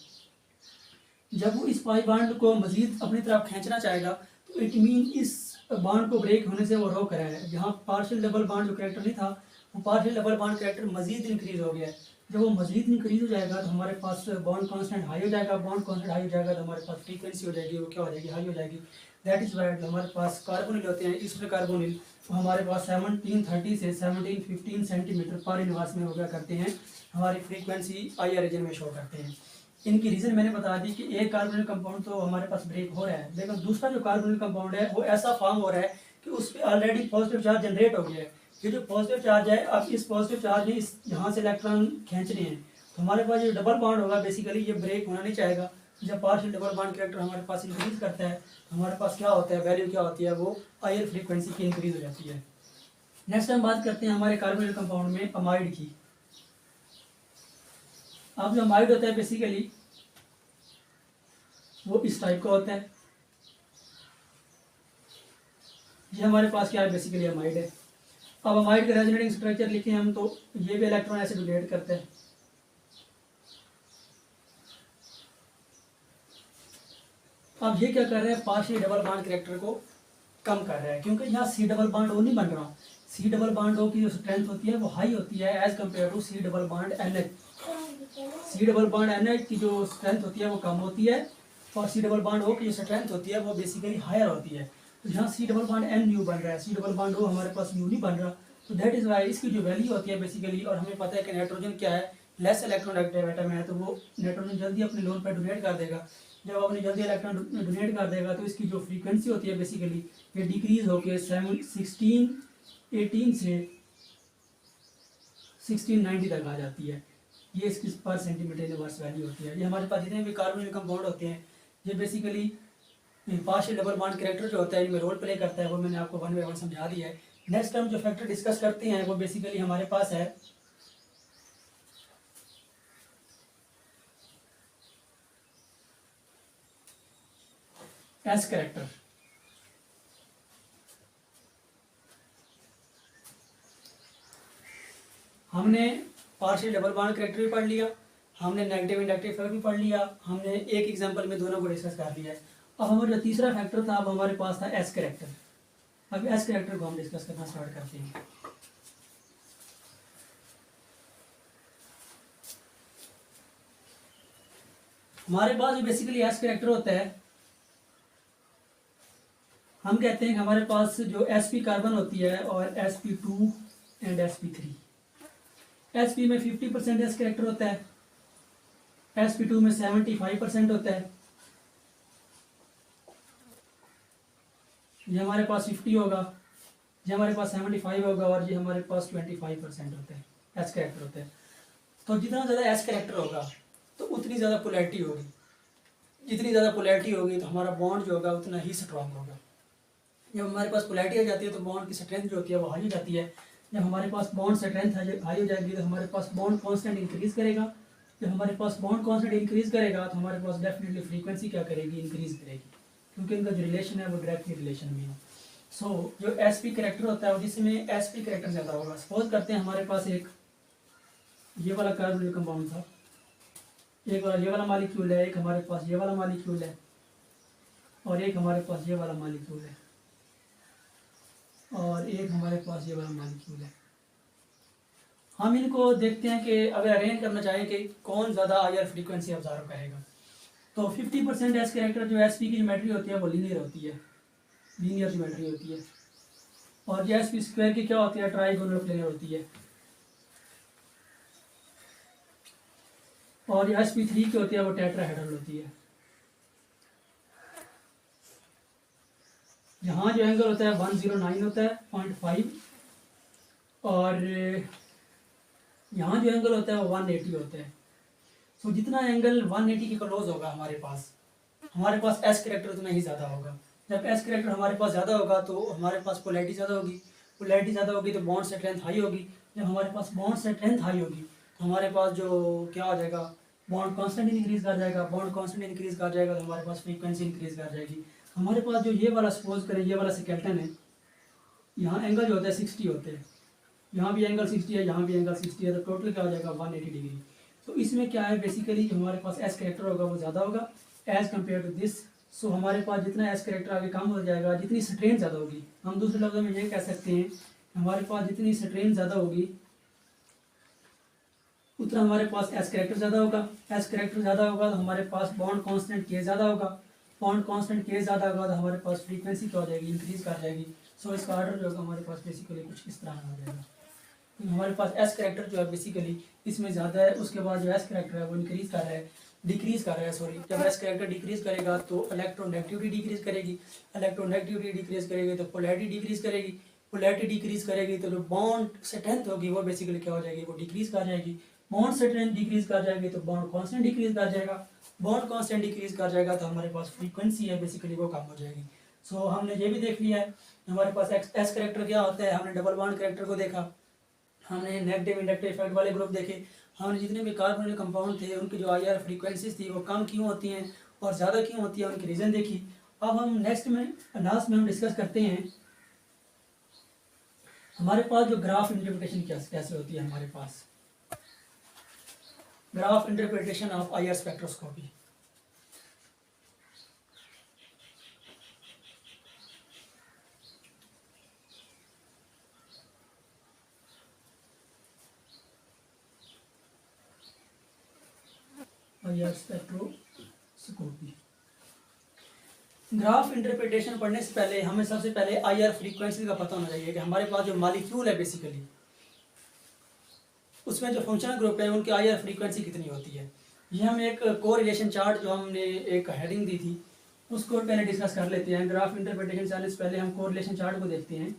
जब वो इस पाई बॉन्ड को मजीद अपनी तरफ खींचना चाहेगा तो इट मीन इस बॉन्ड को ब्रेक होने से वो रोक रहा है। जहाँ पार्शियल डबल बॉन्ड जो कैरेक्टर नहीं था वो पार्शियल डबल बॉन्ड कैरेक्टर मजीद इंक्रीज हो गया है। जब वो मजीद इंक्रीज हो जाएगा तो हमारे पास बॉन्ड कांस्टेंट हाई हो जाएगा, बॉन्ड कांस्टेंट हाई हो जाएगा तो हमारे पास फ्रीक्वेंसी हो जाएगी, वो क्या हो जाएगी, हाई हो जाएगी। दैट इज वाई हमारे पास कार्बोनिल होते हैं, इसमें कार्बोनिल तो हमारे पास 1730 से 1715 सेंटीमीटर पर इनवर्स में हो गया करते हैं, हमारी फ्रीक्वेंसी आईआर रीजन में शो करते हैं। इनकी रीज़न मैंने बता दी कि एक कार्बोनिल कंपाउंड तो हमारे पास ब्रेक हो रहा है, लेकिन दूसरा जो कार्बोनिल कंपाउंड है वो ऐसा फॉर्म हो रहा है कि उस पर ऑलरेडी पॉजिटिव चार्ज जनरेट हो गया है। ये जो पॉजिटिव चार्ज है, अब इस पॉजिटिव चार्ज में इस यहाँ से इलेक्ट्रॉन खींचने हैं, तो हमारे पास जो डबल बॉन्ड होगा बेसिकली ये ब्रेक होना नहीं चाहेगा। जब पार्शियल डबल बॉन्ड कैरेक्टर हमारे पास इंक्रीज करता है तो हमारे पास क्या होता है, वैल्यू क्या होती है, वो हायर फ्रीक्वेंसी की इंक्रीज हो जाती है। नेक्स्ट हम बात करते हैं हमारे कार्बोनिल कंपाउंड में अमाइड की। अब जो अमाइड होता है बेसिकली वो इस टाइप का होता है। ये हमारे पास क्या है, बेसिकली अमाइड है। अब अमाइड का रेजोनेटिंग स्ट्रक्चर लिखे हम तो ये भी इलेक्ट्रॉन ऐसे डोनेट करते हैं। अब ये क्या कर रहे हैं, पार्शियल डबल बॉन्ड कैरेक्टर को कम कर रहा है, क्योंकि यहाँ सी डबल बॉन्ड ओ नहीं बन रहा। सी डबल बॉन्ड ओ की जो स्ट्रेंथ होती है वो हाई होती है as compare to C double bond N H. C double bond N H की जो स्ट्रेंथ होती है वो कम होती है, और सी डबल बॉन्ड ओ की जो स्ट्रेंथ होती है वो बेसिकली हायर होती है। तो यहाँ C double bond N new बन रहा है, सी डबल बॉन्ड ओ हमारे पास न्यू नहीं बन रहा। तो दैट इज वाई इसकी जो वैल्यू होती है बेसिकली, और हमें पता है कि नाइट्रोजन क्या है, लेस इलेक्ट्रोनेगेटिव एटम है, तो वो नाइट्रोजन जल्दी अपने लोन पर डोनेट कर देगा। जब अपने जल्दी इलेक्ट्रॉन डोनेट कर देगा तो इसकी जो फ्रीक्वेंसी होती है बेसिकली ये डिक्रीज होकर 1618 से 1690 तक आ जाती है। ये इसकी पर सेंटीमीटर इनवर्स वैल्यू होती है। ये हमारे पास जितने भी कार्बोनिल कंपाउंड होते हैं ये basically partial double bond character जो होता है इनमें रोल प्ले करता है, वो मैंने आपको वन बाय वन समझा दिया है। नेक्स्ट हम जो फैक्टर डिस्कस करते हैं वो बेसिकली हमारे पास है एस कैरेक्टर। हमने पार्शियल डबल बॉन्ड कैरेक्टर भी पढ़ लिया, हमने नेगेटिव इंडक्टिव फैक्टर भी पढ़ लिया, हमने एक एग्जांपल में दोनों को डिस्कस कर लिया है। अब हमारा जो तीसरा फैक्टर था, अब हमारे पास था एस कैरेक्टर। अब एस कैरेक्टर को हम डिस्कस करना स्टार्ट करते हैं। हमारे पास जो बेसिकली एस कैरेक्टर होता है, हम कहते हैं कि हमारे पास जो sp कार्बन होती है और sp2 एंड sp3। sp में 50% एस कैरेक्टर होता है, sp2 में 75% होता है। ये हमारे पास 50 होगा, ये हमारे पास 75 होगा, और ये हमारे पास 25% होता है एस कैरेक्टर होता है। तो जितना ज़्यादा एस कैरेक्टर होगा तो उतनी ज़्यादा पोलैरिटी होगी, जितनी ज़्यादा पोलैरिटी होगी तो हमारा बॉन्ड जो होगा उतना ही स्ट्रांग होगा। जब हमारे पास पोलैरिटी आ जाती है तो बॉन्ड की स्ट्रेंथ जो होती है वो हाई हो जाती है। जब हमारे पास बॉन्ड स्ट्रेंथ हाई हो जाएगी तो हमारे पास बॉन्ड कांस्टेंट इंक्रीज करेगा। जब हमारे पास बॉन्ड कांस्टेंट इंक्रीज करेगा तो हमारे पास डेफिनेटली फ्रीक्वेंसी क्या करेगी, इंक्रीज करेगी, क्योंकि इनका जो रिलेशन है वो डायरेक्टली रिलेशन में है। सो जो sp कैरेक्टर होता है जिसमें sp कैरेक्टर ज़्यादा होगा। सपोज करते हैं हमारे पास एक ये वाला कार्बोनिल कंपाउंड था, एक वाला ये वाला मॉलिक्यूल है, एक हमारे पास ये वाला मॉलिक्यूल है, और एक हमारे पास ये वाला मॉलिक्यूल है, और एक हमारे पास ये वाला मॉलिक्यूल है। हम इनको देखते हैं कि अगर अरेंज करना चाहें कि कौन ज़्यादा हायर फ्रीक्वेंसी ऑब्जर्व करेगा, तो 50% एस कैरेक्टर जो sp की ज्योमेट्री होती है वो लीनियर होती है, लीनियर ज्योमेट्री होती है, और ये sp स्क्वायर की क्या होती है, ट्राइगोनल प्लेनर होती है, और ये sp3 की होती है वो टेट्राहेड्रल होती है। यहाँ जो एंगल होता है 109 होता है 0.5, और यहाँ जो एंगल होता है वो 180 होता है। सो जितना एंगल 180 के क्लोज होगा हमारे पास एस कैरेक्टर उतना ही ज़्यादा होगा। जब एस कैरेक्टर हमारे पास ज़्यादा होगा तो हमारे पास पोलैरिटी ज़्यादा होगी, पोलैरिटी ज़्यादा होगी तो बॉन्ड स्ट्रेंथ हाई होगी। जब हमारे पास बॉन्ड स्ट्रेंथ हाई होगी तो हमारे पास जो क्या हो जाएगा, बॉन्ड कांस्टेंट इंक्रीज कर जाएगा, बॉन्ड कांस्टेंट इंक्रीज कर जाएगा तो हमारे पास फ्रीक्वेंसी इंक्रीज कर जाएगी। हमारे पास जो ये वाला सपोज करें ये वाला स्केलेटन है, यहाँ एंगल जो होता है 60 होते हैं, यहाँ भी एंगल 60 है, यहाँ भी एंगल 60 है, तो टोटल क्या हो जाएगा 180 डिग्री। तो इसमें क्या है बेसिकली हमारे पास एस कैरेक्टर होगा वो ज़्यादा होगा एज कम्पेयर टू दिस। सो हमारे पास जितना एस कैरेक्टर आगे कम हो जाएगा, जितनी स्ट्रेंथ ज़्यादा होगी, हम दूसरे लफ्ज़ों में ये कह सकते हैं हमारे पास जितनी स्ट्रेंथ ज़्यादा होगी उतना हमारे पास एस कैरेक्टर ज़्यादा होगा। एस कैरेक्टर ज़्यादा होगा तो हमारे पास बॉन्ड कांस्टेंट के ज़्यादा होगा, बॉन्ड कांस्टेंट के ज़्यादा होगा तो हमारे पास फ्रीक्वेंसी क्या हो जाएगी, इंक्रीज कर जाएगी। सो इसका ऑर्डर जो होगा हमारे पास बेसिकली कुछ इस तरह हो जाएगा। तो हमारे पास एस कैरेक्टर जो है बेसिकली इसमें ज़्यादा है, उसके बाद जो एस कैरेक्टर है वो इंक्रीज कर रहा है, डिक्रीज कर रहा है सॉरी। जब एस कैरेक्टर डिक्रीज करेगा तो इलेक्ट्रोनेगेटिविटी डिक्रीज करेगी, इलेक्ट्रोनेगेटिविटी डिक्रीज करेगी तो पोलैरिटी डिक्रीज करेगी, पोलैरिटी डिक्रीज करेगी तो जो बॉन्ड स्ट्रेंथ होगी वो बेसिकली क्या हो जाएगी, वो डिक्रीज कर जाएगी। बॉन्ड स्ट्रेंथ डिक्रीज कर जाएगी तो बॉन्ड कांस्टेंट डिक्रीज कर जाएगा। बॉन्ड कांस्टेंट डिक्रीज कर जाएगा तो हमारे पास फ्रीक्वेंसी है बेसिकली वो कम हो जाएगी। सो हमने ये भी देख लिया है हमारे पास एस करेक्टर क्या होता है, हमने डबल बॉन्ड करेक्टर को देखा, हमने नेगेटिव इंडक्टिव इफेक्ट वाले ग्रुप देखे, हमने जितने भी कार्बोनिल कंपाउंड थे उनकी जो IR फ्रीक्वेंसीज थी वो कम क्यों होती हैं और ज़्यादा क्यों होती है, उनकी रीज़न देखी। अब हम नेक्स्ट में लास्ट में हम डिस्कस करते हैं हमारे पास जो ग्राफ इंटरप्रिटेशन कैसे होती है। हमारे पास graph interpretation of IR spectroscopy. IR spectroscopy graph interpretation पढ़ने से पहले हमें सबसे पहले IR फ्रीक्वेंसी का पता होना चाहिए कि हमारे पास जो मॉलिक्यूल है बेसिकली उसमें जो फंक्शनल ग्रुप है उनकी IR फ्रीक्वेंसी कितनी होती है। ये हम एक कोरिलेशन चार्ट जो हमने एक हेडिंग दी थी उसको पहले डिस्कस कर लेते हैं। ग्राफ इंटरप्रिटेशन से आने से पहले हम कोरिलेशन चार्ट को देखते हैं।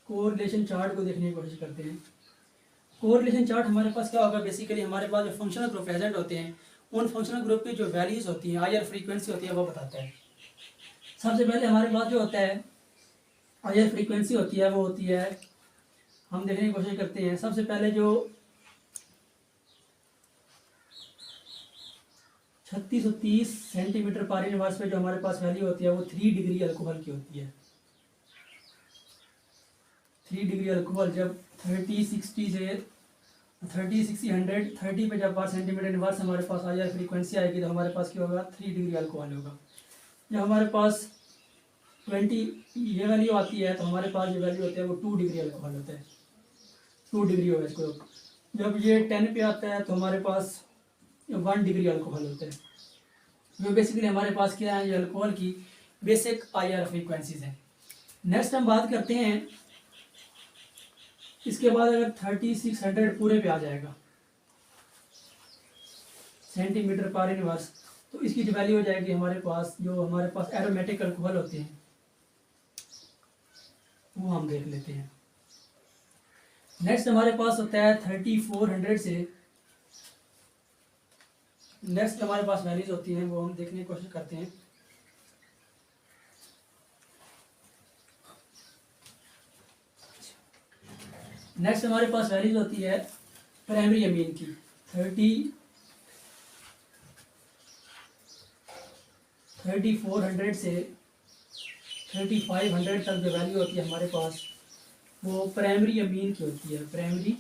कोरिलेशन चार्ट को देखने की कोशिश करते हैं। कोरिलेशन चार्ट हमारे पास क्या होगा, बेसिकली हमारे पास जो फंक्शनल ग्रुप प्रेजेंट होते हैं उन फंक्शनल ग्रुप की जो वैल्यूज होती हैं IR फ्रीक्वेंसी होती है वो बताता है। सबसे पहले हमारे पास जो होता है IR फ्रीक्वेंसी होती है वो होती है, हम देखने की कोशिश करते हैं। सबसे पहले जो 3630 सेंटीमीटर पर इनवर्स पे जो हमारे पास वैल्यू होती है वो 3 डिग्री अल्कोहल की होती है। 3 डिग्री अल्कोहल जब 30-60 से 30-60-100 30 पे जब पर सेंटीमीटर इनवर्स हमारे पास IR फ्रीक्वेंसी आएगी तो हमारे पास क्या होगा, 3 डिग्री अल्कोहल होगा। जब हमारे पास 20 ये वैल्यू आती है तो हमारे पास जो वैल्यू होता है वो 2 डिग्री अल्कोहल होता है, 2 डिग्री होगा इसको। जब ये 10 पे आता है तो हमारे पास 1 डिग्री अल्कोहल होता है। जो बेसिकली हमारे पास क्या है, ये अल्कोहल की बेसिक IR फ्रीक्वेंसीज हैं। नेक्स्ट हम बात करते हैं इसके बाद अगर 3600 पूरे पे आ जाएगा सेंटीमीटर पर इनवर्स तो इसकी जो वैल्यू हो जाएगी हमारे पास, जो हमारे पास एरोमेटिक अल्कोहल होते हैं वो हम देख लेते हैं। नेक्स्ट हमारे पास होता है 3400 से, नेक्स्ट हमारे पास वैल्यूज होती हैं वो हम देखने की कोशिश करते हैं। नेक्स्ट हमारे पास वैल्यूज होती है प्राइमरी अमीन की 3400 से 3500 तक जो वैल्यू होती है हमारे पास वो प्राइमरी अमीन की होती है। प्राइमरी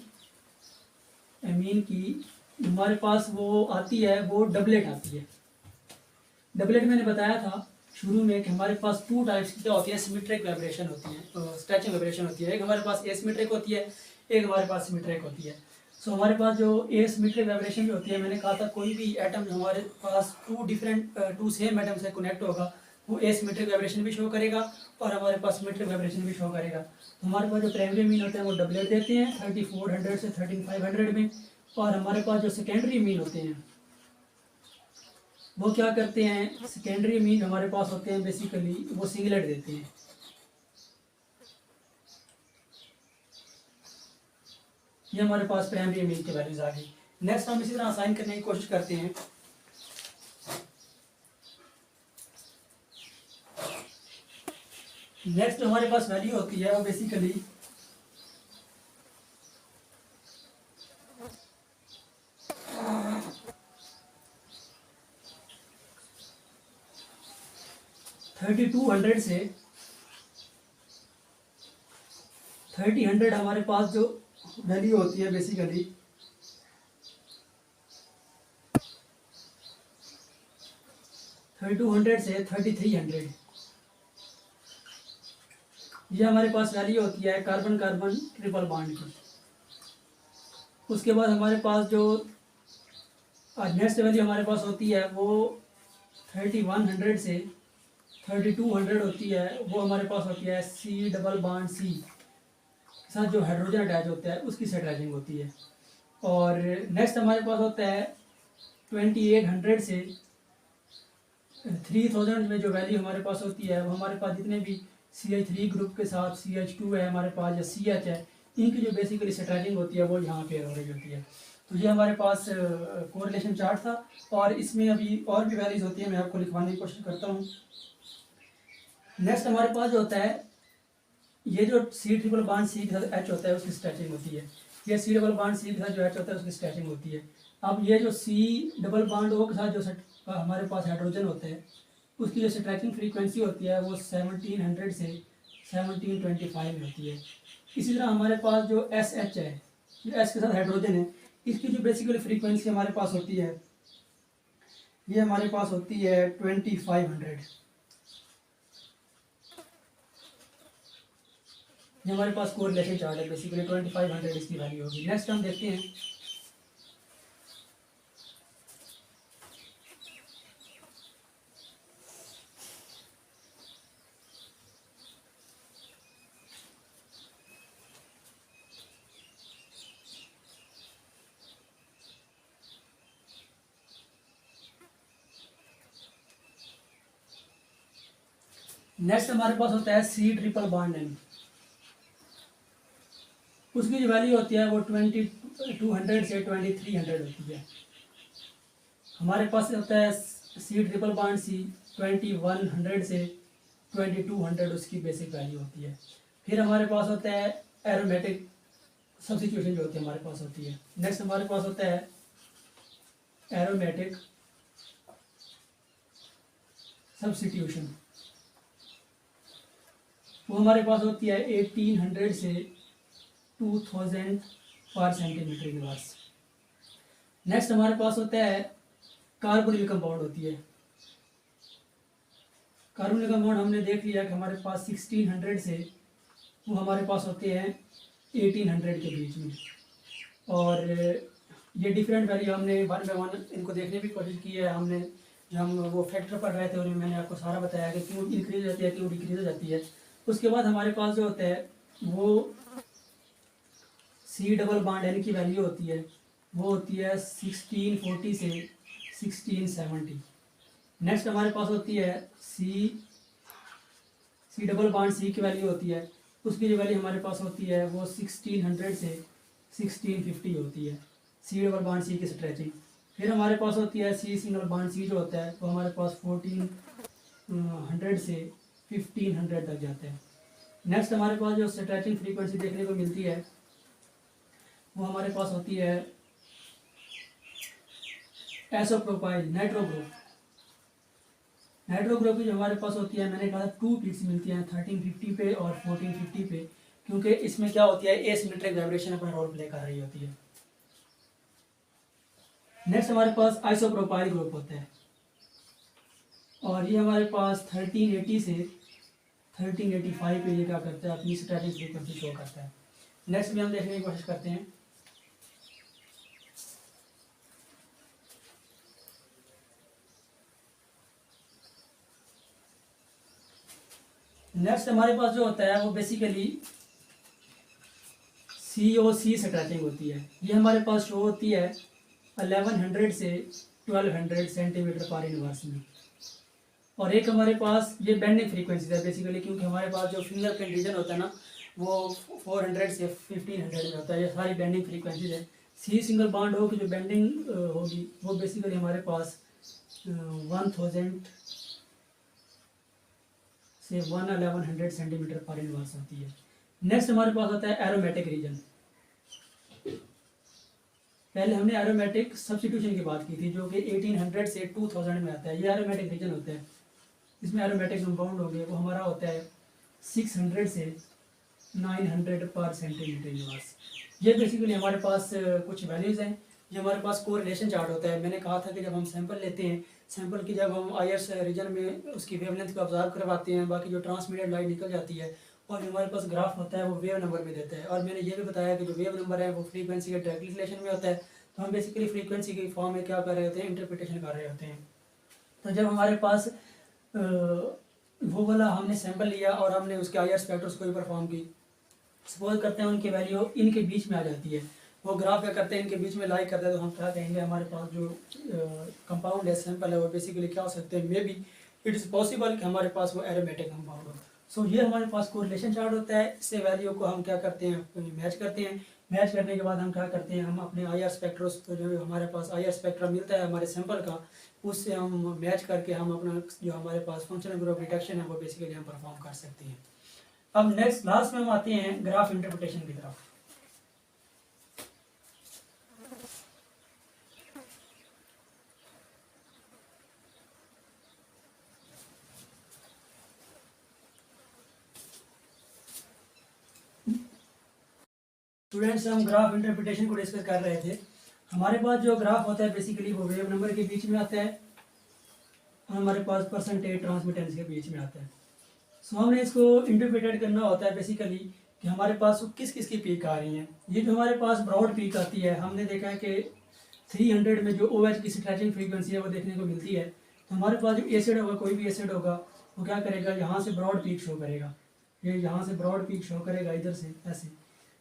अमीन की हमारे पास वो आती है, वो डबलेट आती है। डबलेट मैंने बताया था शुरू में कि हमारे पास 2 टाइप्स की क्या होती है, सिमेट्रिक वाइब्रेशन होती है, स्ट्रेचिंग वाइब्रेशन होती है। एक हमारे पास एसिमेट्रिक होती है, एक हमारे पास सिमेट्रिक होती है। सो हमारे पास जो एसिमेट्रिक वाइब्रेशन जो होती है, मैंने कहा था कोई भी एटम जो हमारे पास 2 सेम एटम से कनेक्ट होगा वो एसिमेट्रिक वाइब्रेशन भी शो करेगा और हमारे पास सिमेट्रिक वाइब्रेशन भी शो करेगा। तो हमारे पास जो प्राइमरी मीन होते हैं वो डबलेट देते हैं 3400 से 13500 में, और हमारे पास जो सेकेंडरी मीन होते हैं वो क्या करते हैं, सेकेंडरी मीन हमारे पास होते हैं बेसिकली वो सिंगलेट देते हैं। ये हमारे पास प्राइमरी मीन की वैल्यूज आ गई। नेक्स्ट हम इसी तरह असाइन करने की कोशिश करते हैं। नेक्स्ट हमारे पास वैल्यू होती है वो बेसिकली (3200 से 3000 हमारे पास जो वैल्यू होती है बेसिकली (3200 से 3300 ये हमारे पास वैल्यू होती है कार्बन कार्बन ट्रिपल बॉन्ड की। उसके बाद हमारे पास जो नेक्स्ट वैल्यू हमारे पास होती है वो 3100 से 3200 होती है, वो हमारे पास होती है C डबल बॉन्ड C के साथ जो हाइड्रोजन अटैच होता है उसकी सेट्राइजिंग होती है। और नेक्स्ट हमारे पास होता है 2800 से 3000 में जो वैल्यू हमारे पास होती है वो हमारे पास जितने भी CH3 ग्रुप के साथ CH2 है हमारे पास या CH है, इनकी जो बेसिकली स्ट्रैचिंग होती है वो यहाँ पे हो रही होती है। तो ये हमारे पास कोरिलेशन चार्ट था, और इसमें अभी और भी वैल्यूज होती है, मैं आपको लिखवाने की कोशिश करता हूँ। नेक्स्ट हमारे पास जो होता है, ये जो C ट्रिपल बॉन्ड C के साथ H होता है उसकी स्ट्रैचिंग होती है, ये C डबल बॉन्ड C के साथ जो H होता है उसकी स्ट्रैचिंग होती है। अब ये जो C डबल बॉन्ड O के साथ जो हमारे पास हाइड्रोजन होता है उसकी जो स्ट्रैचिंग फ्रीक्वेंसी होती है वो 1700 से 1725 में होती है। इसी तरह हमारे पास जो SH है, जो S के साथ हाइड्रोजन है, इसकी जो बेसिकली फ्रीक्वेंसी हमारे पास होती है ये हमारे पास होती है 2500। ये हमारे पास कोरिलेशन चार्ट है, बेसिकली 2500 इसकी वैल्यू होगी। नेक्स्ट हम देखते हैं नेक्स्ट हमारे पास होता है C ट्रिपल बॉन्ड N। उसकी जो वैल्यू होती है वो 2200 से 2300 होती है। हमारे पास होता है C ट्रिपल बॉन्ड C 2100 से 2200 उसकी बेसिक वैल्यू होती है। फिर हमारे पास होता है एरोमेटिक सब्स्टिट्यूशन जो होती है हमारे पास होती है। नेक्स्ट हमारे पास होता है एरोमेटिक सब्स्टिट्यूशन, वो हमारे पास होती है 1800 से 2000 पर सेंटीमीटर इनवर्स। नेक्स्ट हमारे पास होता है कार्बोनिल कंपाउंड होती है। कार्बोनिल कंपाउंड हमने देख लिया कि हमारे पास 1600 से वो हमारे पास होते हैं 1800 के बीच में, और ये डिफरेंट वैल्यू हमने वन बाय वन इनको देखने की कोशिश की है। हमने जब हम वो फैक्टर पढ़ रहे थे उन्हें मैंने आपको सारा बताया कि क्यों इंक्रीज होती है क्यों डिक्रीज हो जाती है। उसके बाद हमारे पास जो होता है वो C डबल बॉन्ड N की वैल्यू होती है, वो होती है 1640 से 1670। नेक्स्ट हमारे पास होती है C डबल बॉन्ड C की वैल्यू होती है, उसकी जो वैल्यू हमारे पास होती है वो 1600 से 1650 होती है, C डबल बॉन्ड C की स्ट्रेचिंग। फिर हमारे पास होती है C सिंगल बॉन्ड C जो होता है वो हमारे पास 1400 से 1500 तक जाते हैं। नेक्स्ट हमारे पास जो स्ट्रेचिंग फ्रीक्वेंसी देखने को मिलती है वो हमारे पास होती है एसोप्रोपाइल नाइट्रो ग्रुप। नाइट्रो ग्रुप की जो हमारे पास होती है मैंने कहा था 2 पीक्स मिलती हैं 1350 पे और 1450 पे, क्योंकि इसमें क्या होती है एसिमेट्रिक वाइब्रेशन अपना रोल प्ले कर रही होती है। नेक्स्ट हमारे पास आइसोप्रोपाइल ग्रुप होता है, और ये हमारे पास 1380 से 1385 पे ये क्या करता है अपनी स्ट्रेचिंग फ्रीक्वेंसी शो करता है। नेक्स्ट भी हम देखने की कोशिश करते हैं। नेक्स्ट हमारे पास जो होता है वो बेसिकली COC स्ट्रेचिंग होती है। ये हमारे पास शो होती है 1100 से 1200 सेंटीमीटर पर इनवर्स में, और एक हमारे पास ये बेंडिंग फ्रीक्वेंसी है बेसिकली, क्योंकि हमारे पास जो फिंगर प्रिंट रीजन होता है ना वो 400 से 1500 में होता है। ये सारी बेंडिंग फ्रीक्वेंसीज है। C सिंगल बॉन्ड हो की जो बेंडिंग होगी वो बेसिकली हमारे पास 1000 से 1100 सेंटीमीटर पर इनवर्स होती है। नेक्स्ट हमारे पास होता है एरोमेटिक रीजन। पहले हमने एरोमेटिक सब्स्टिट्यूशन की बात की थी जो कि 1800 से 2000 में आता है। ये एरोमेटिक रीजन होता है, इसमें एरोमेटिक कंपाउंड हो गए वो हमारा होता है 600 से 900 पर सेंटीमीटर इनवर्स। ये बेसिकली हमारे पास कुछ वैल्यूज़ हैं। ये हमारे पास कोरिलेशन चार्ट होता है। मैंने कहा था कि जब हम सैंपल लेते हैं, सैंपल की जब हम IRS रीजन में उसकी वेवलेंथ को ऑब्जर्व करवाते हैं, बाकी जो ट्रांसमीडिएट लाइट निकल जाती है, और हमारे पास ग्राफ होता है वो वेव नंबर में देता है। और मैंने ये भी बताया कि जो वेव नंबर है वो फ्रीक्वेंसी के डायरेक्ट रिलेशन में होता है। तो हम बेसिकली फ्रीक्वेंसी की फॉर्म में क्या कर रहे होते हैं, इंटरप्रिटेशन कर रहे होते हैं। तो जब हमारे पास वो वाला हमने सैंपल लिया और हमने उसके IR स्पेक्ट्रोस्कोपी परफॉर्म की, सपोज करते हैं उनकी वैल्यू इनके बीच में आ जाती है, वो ग्राफ क्या करते हैं, इनके बीच में लाई करते हैं, तो हम क्या कहेंगे, हमारे पास जो कंपाउंड है, सैंपल है, वो बेसिकली क्या हो सकते हैं, may be it is possible कि हमारे पास वो एरोमेटिक कंपाउंड हो। सो ये हमारे पास कोरिलेशन चार्ट होता है, इससे वैल्यू को हम क्या करते हैं, मैच करते हैं। मैच करने के बाद हम क्या करते हैं, हम अपने आई आर स्पेक्ट्रोस जो हमारे पास आई आर स्पेक्ट्रम मिलता है हमारे सैंपल का, उससे हम मैच करके हम अपना जो हमारे पास फंक्शनल ग्रुप डिटेक्शन है वो बेसिकली हम परफॉर्म कर सकते हैं। अब नेक्स्ट लास्ट में हम आते हैं ग्राफ इंटरप्रिटेशन की तरफ। स्टूडेंट्स, हम ग्राफ इंटरप्रिटेशन को डिस्कस कर रहे थे। हमारे पास जो ग्राफ होता है बेसिकली वो वेव नंबर के बीच में आता है, हमारे पास परसेंटेज ट्रांसमिटेंस के बीच में आता है। सो हमने इसको इंटरप्रेटेड करना होता है बेसिकली कि हमारे पास किस किस की पीक आ रही है। ये जो हमारे पास ब्रॉड पीक आती है, हमने देखा है कि 300 में जो OH की स्ट्रेचिंग फ्रीक्वेंसी है वो देखने को मिलती है। तो हमारे पास जो एसिड होगा, कोई भी एसिड होगा, वो क्या करेगा, यहाँ से ब्रॉड पीक शो करेगा। ये यहाँ से ब्रॉड पीक शो करेगा इधर से ऐसे।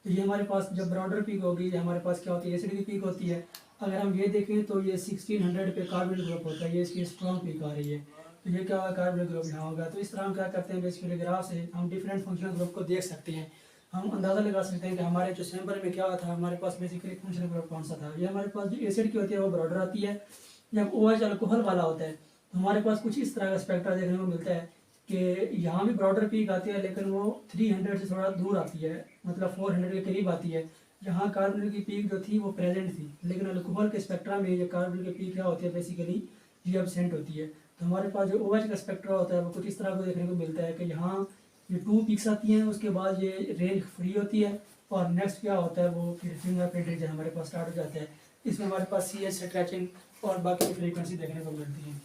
तो ये हमारे पास जब ब्रॉडर पीक होगी, ये हमारे पास क्या होती है, एसिड की पीक होती है। अगर हम ये देखें तो ये 1600 पे कार्बन ग्रुप होता है, ये इसकी स्ट्रॉन्ग पीक आ रही है। तो ये क्या होगा, कार्बन ग्रुप यहाँ होगा। तो इस तरह हम क्या करते हैं, बेसिकली ग्राफ से हम डिफरेंट फंक्शनल ग्रुप को देख सकते हैं। हम अंदाज़ा लगा सकते हैं कि हमारे जो सैंपल में क्या था, हमारे पास बेसिकली फंक्शनल ग्रुप कौन सा था। ये हमारे पास जो एसिड की होती है वो ब्रॉडर आती है। जब OH अल्कोहल वाला होता है तो हमारे पास कुछ इस तरह का स्पेक्ट्रा देखने को मिलता है कि यहाँ भी ब्रॉडर पीक आती है, लेकिन वो 300 से थोड़ा दूर आती है, मतलब 400 के करीब आती है। जहाँ कार्बन की पीक जो थी वो प्रेजेंट थी, लेकिन अल्कोहल के स्पेक्ट्रा में ये कार्बन की पीक क्या होती है, बेसिकली ये एब्सेंट होती है। तो हमारे पास जो OH का स्पेक्ट्रा होता है वो कुछ इस तरह को देखने को मिलता है कि यहाँ ये 2 पीक्स आती हैं, उसके बाद ये रेंज फ्री होती है, और नेक्स्ट क्या होता है वो फिर फिंगरप्रिंट रीजन हमारे पास स्टार्ट हो जाता है। इसमें हमारे पास CH स्ट्रेचिंग और बाकी फ्रीक्वेंसी देखने को मिलती है।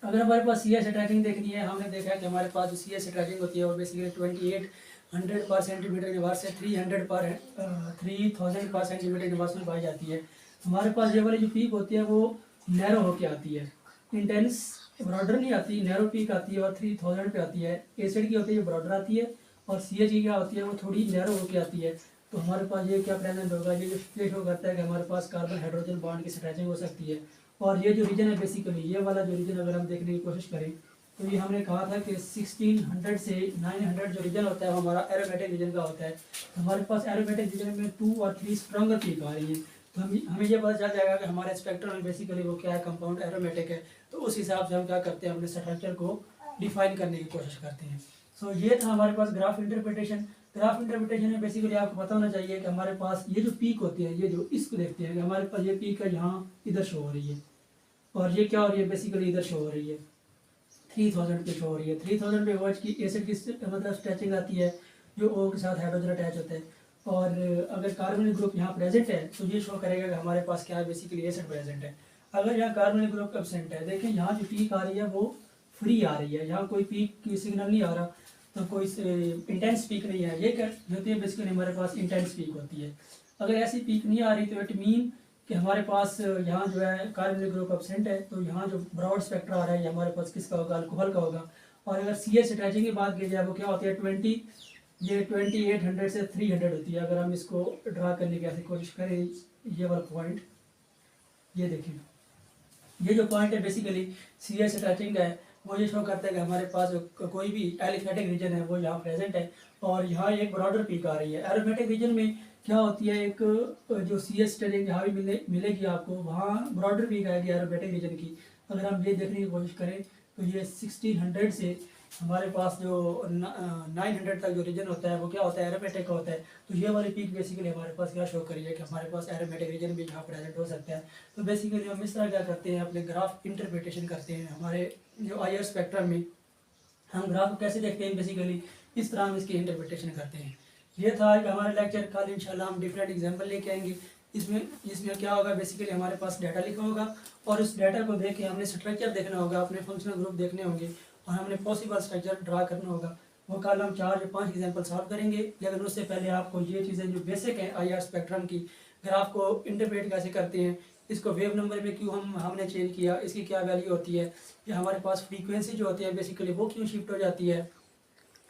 अगर हमारे पास CH स्ट्रेचिंग देखनी है, हमने देखा है कि हमारे पास जो CH स्ट्रेचिंग होती है वो बेसिकली 2800 पर सेंटीमीटर यूनिवर्स से 3000 पर सेंटीमीटर यूनिवर्स में पाई जाती है। हमारे पास ये वाली जो पीक होती है वो नैरो होके आती है, इंटेंस ब्रॉडर नहीं आती, नैरो पीक आती है और 3000 पे आती है। एसिड की होती है ब्रॉडर आती है, और CH की क्या होती है वो थोड़ी नैरो होके आती है। तो हमारे पास ये क्या प्रेजेंट होगा, ये जो शो करता है कि हमारे पास कार्बन हाइड्रोजन बॉन्ड की स्ट्रेचिंग हो सकती है। और ये जो रीजन है बेसिकली, ये वाला जो रीजन अगर हम देखने की कोशिश करें तो ये हमने कहा था कि 1600 से 900 जो रीजन होता है वो हमारा एरोमेटिक रीजन का होता है। तो हमारे पास एरोमेटिक रीजन में 2 और 3 स्ट्रॉन्गर पीक आ रही है। तो हमें ये पता चल जाएगा कि हमारे स्पेक्ट्रम में बेसिकली वो क्या है, कंपाउंड एरोमेटिक है। तो उस हिसाब से हम क्या करते हैं, अपने स्ट्रक्चर को डिफाइन करने की कोशिश करते हैं। सो ये था हमारे पास ग्राफ इंटरप्रिटेशन। ग्राफ इंटरप्रिटेशन में बेसिकली आपको पता होना चाहिए कि हमारे पास ये जो पीक होती है, ये जो इसको देखते हैं कि हमारे पास ये पीक है, यहाँ इधर शो हो रही है, और ये क्या हो रही है, बेसिकली इधर शो हो रही है, 3000 पे शो हो रही है। 3000 पे OH की एसिड की मतलब स्ट्रेचिंग आती है, जो O के साथ हाइड्रोजन अटैच होता है। और अगर कार्बन ग्रुप यहाँ प्रेजेंट है तो ये शो करेगा कि हमारे पास क्या है, बेसिकली एसिड प्रेजेंट है। अगर यहाँ कार्बन ग्रुप एब्सेंट है, देखिए यहाँ जो पीक आ रही है वो फ्री आ रही है, यहाँ कोई पीक की सिग्नल नहीं आ रहा, तो कोई इंटेंस पीक नहीं है। ये क्या होती है, बेसिकली हमारे पास इंटेंस पीक होती है। अगर ऐसी पीक नहीं आ रही तो इट मीन कि हमारे पास यहाँ जो है कार्बन ग्रुप एब्सेंट है, तो यहाँ जो ब्रॉड स्पेक्ट्रा आ रहा है ये हमारे पास किसका होगा, अल्कोहल का होगा। और अगर CH स्ट्रेचिंग की बात की जाए वो क्या होती है, 2800 से 300 होती है। अगर हम इसको ड्रा करने की ऐसी कोशिश करें, ये वाला पॉइंट, ये देखिए, ये जो पॉइंट है बेसिकली CH स्ट्रेचिंग है, वो ये शो करता है कि हमारे पास कोई भी एलिफेटिक रीजन है वो यहाँ प्रेजेंट है, और यहाँ एक ब्रॉडर पीक आ रही है। एरोमेटिक रीजन में क्या होती है, एक जो CH स्ट्रेचिंग जहाँ भी मिलेगी आपको, वहाँ ब्रॉडर पीक आएगी एरोमेटिक रीजन की। अगर हम ये देखने की कोशिश करें तो ये 1600 से हमारे पास जो 900 तक जो रीजन होता है वो क्या होता है, एरोमेटिक का होता है। तो ये वाली पीक बेसिकली हमारे पास क्या शो करी है कि हमारे पास एरोमेटिक रीजन भी यहाँ प्रेजेंट हो सकता है। तो बेसिकली हम इस तरह क्या करते हैं, अपने ग्राफ इंटरप्रिटेशन करते हैं। हमारे जो IR स्पेक्ट्रम में हम ग्राफ को कैसे देखते हैं, बेसिकली इस तरह हम इसकी इंटरप्रिटेशन करते हैं। ये था आज हमारा लेक्चर। कल इंशाल्लाह हम डिफरेंट एग्जाम्पल लेके आएंगे। इसमें क्या होगा, बेसिकली हमारे पास डाटा लिखा होगा, और उस डाटा को देख के हमने स्ट्रक्चर देखना होगा, अपने फंक्शनल ग्रुप देखने होंगे, और हमने पॉसिबल स्ट्रक्चर ड्रा करना होगा। वो कल हम 4 या 5 एग्जाम्पल सॉल्व करेंगे। लेकिन उससे पहले आपको ये चीज़ें जो बेसिक हैं IR स्पेक्ट्रम की, ग्राफ को इंटरप्रेट कैसे करते हैं, इसको वेव नंबर में क्यों हमने चेंज किया, इसकी क्या वैल्यू होती है, या हमारे पास फ्रीक्वेंसी जो होती है बेसिकली वो क्यों शिफ्ट हो जाती है,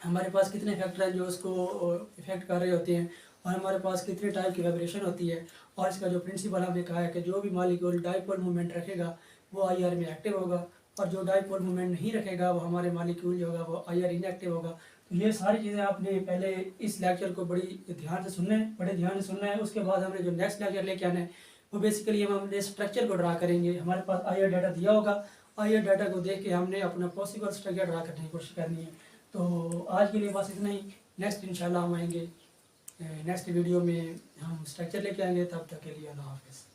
हमारे पास कितने फैक्टर हैं जो उसको इफेक्ट कर रहे होते हैं, और हमारे पास कितने टाइप की वाइब्रेशन होती है। और इसका जो प्रिंसिपल हमने कहा है कि जो भी मॉलिक्यूल डाइपोल मूवमेंट रखेगा वो आईआर में एक्टिव होगा, और जो डाइपोल मूवमेंट नहीं रखेगा वो हमारे मॉलिक्यूल जो होगा वो आईआर इनएक्टिव होगा। तो ये सारी चीज़ें आपने पहले इस लेक्चर को बड़े ध्यान से सुनना है। उसके बाद हमने जो नेक्स्ट लेक्चर लेके आना है वो बेसिकली हम अपने स्ट्रक्चर को ड्रा करेंगे। हमारे पास आईआर डाटा दिया होगा, आईआर डाटा को देख के हमने अपना पॉसिबल स्ट्रक्चर ड्रा करने की कोशिश करनी है। तो आज के लिए बस इतना ही। नेक्स्ट इंशाल्लाह हम आएंगे नेक्स्ट वीडियो में हम स्ट्रक्चर लेके आएंगे। तब तक के लिए अल्लाह हाफ़िज़।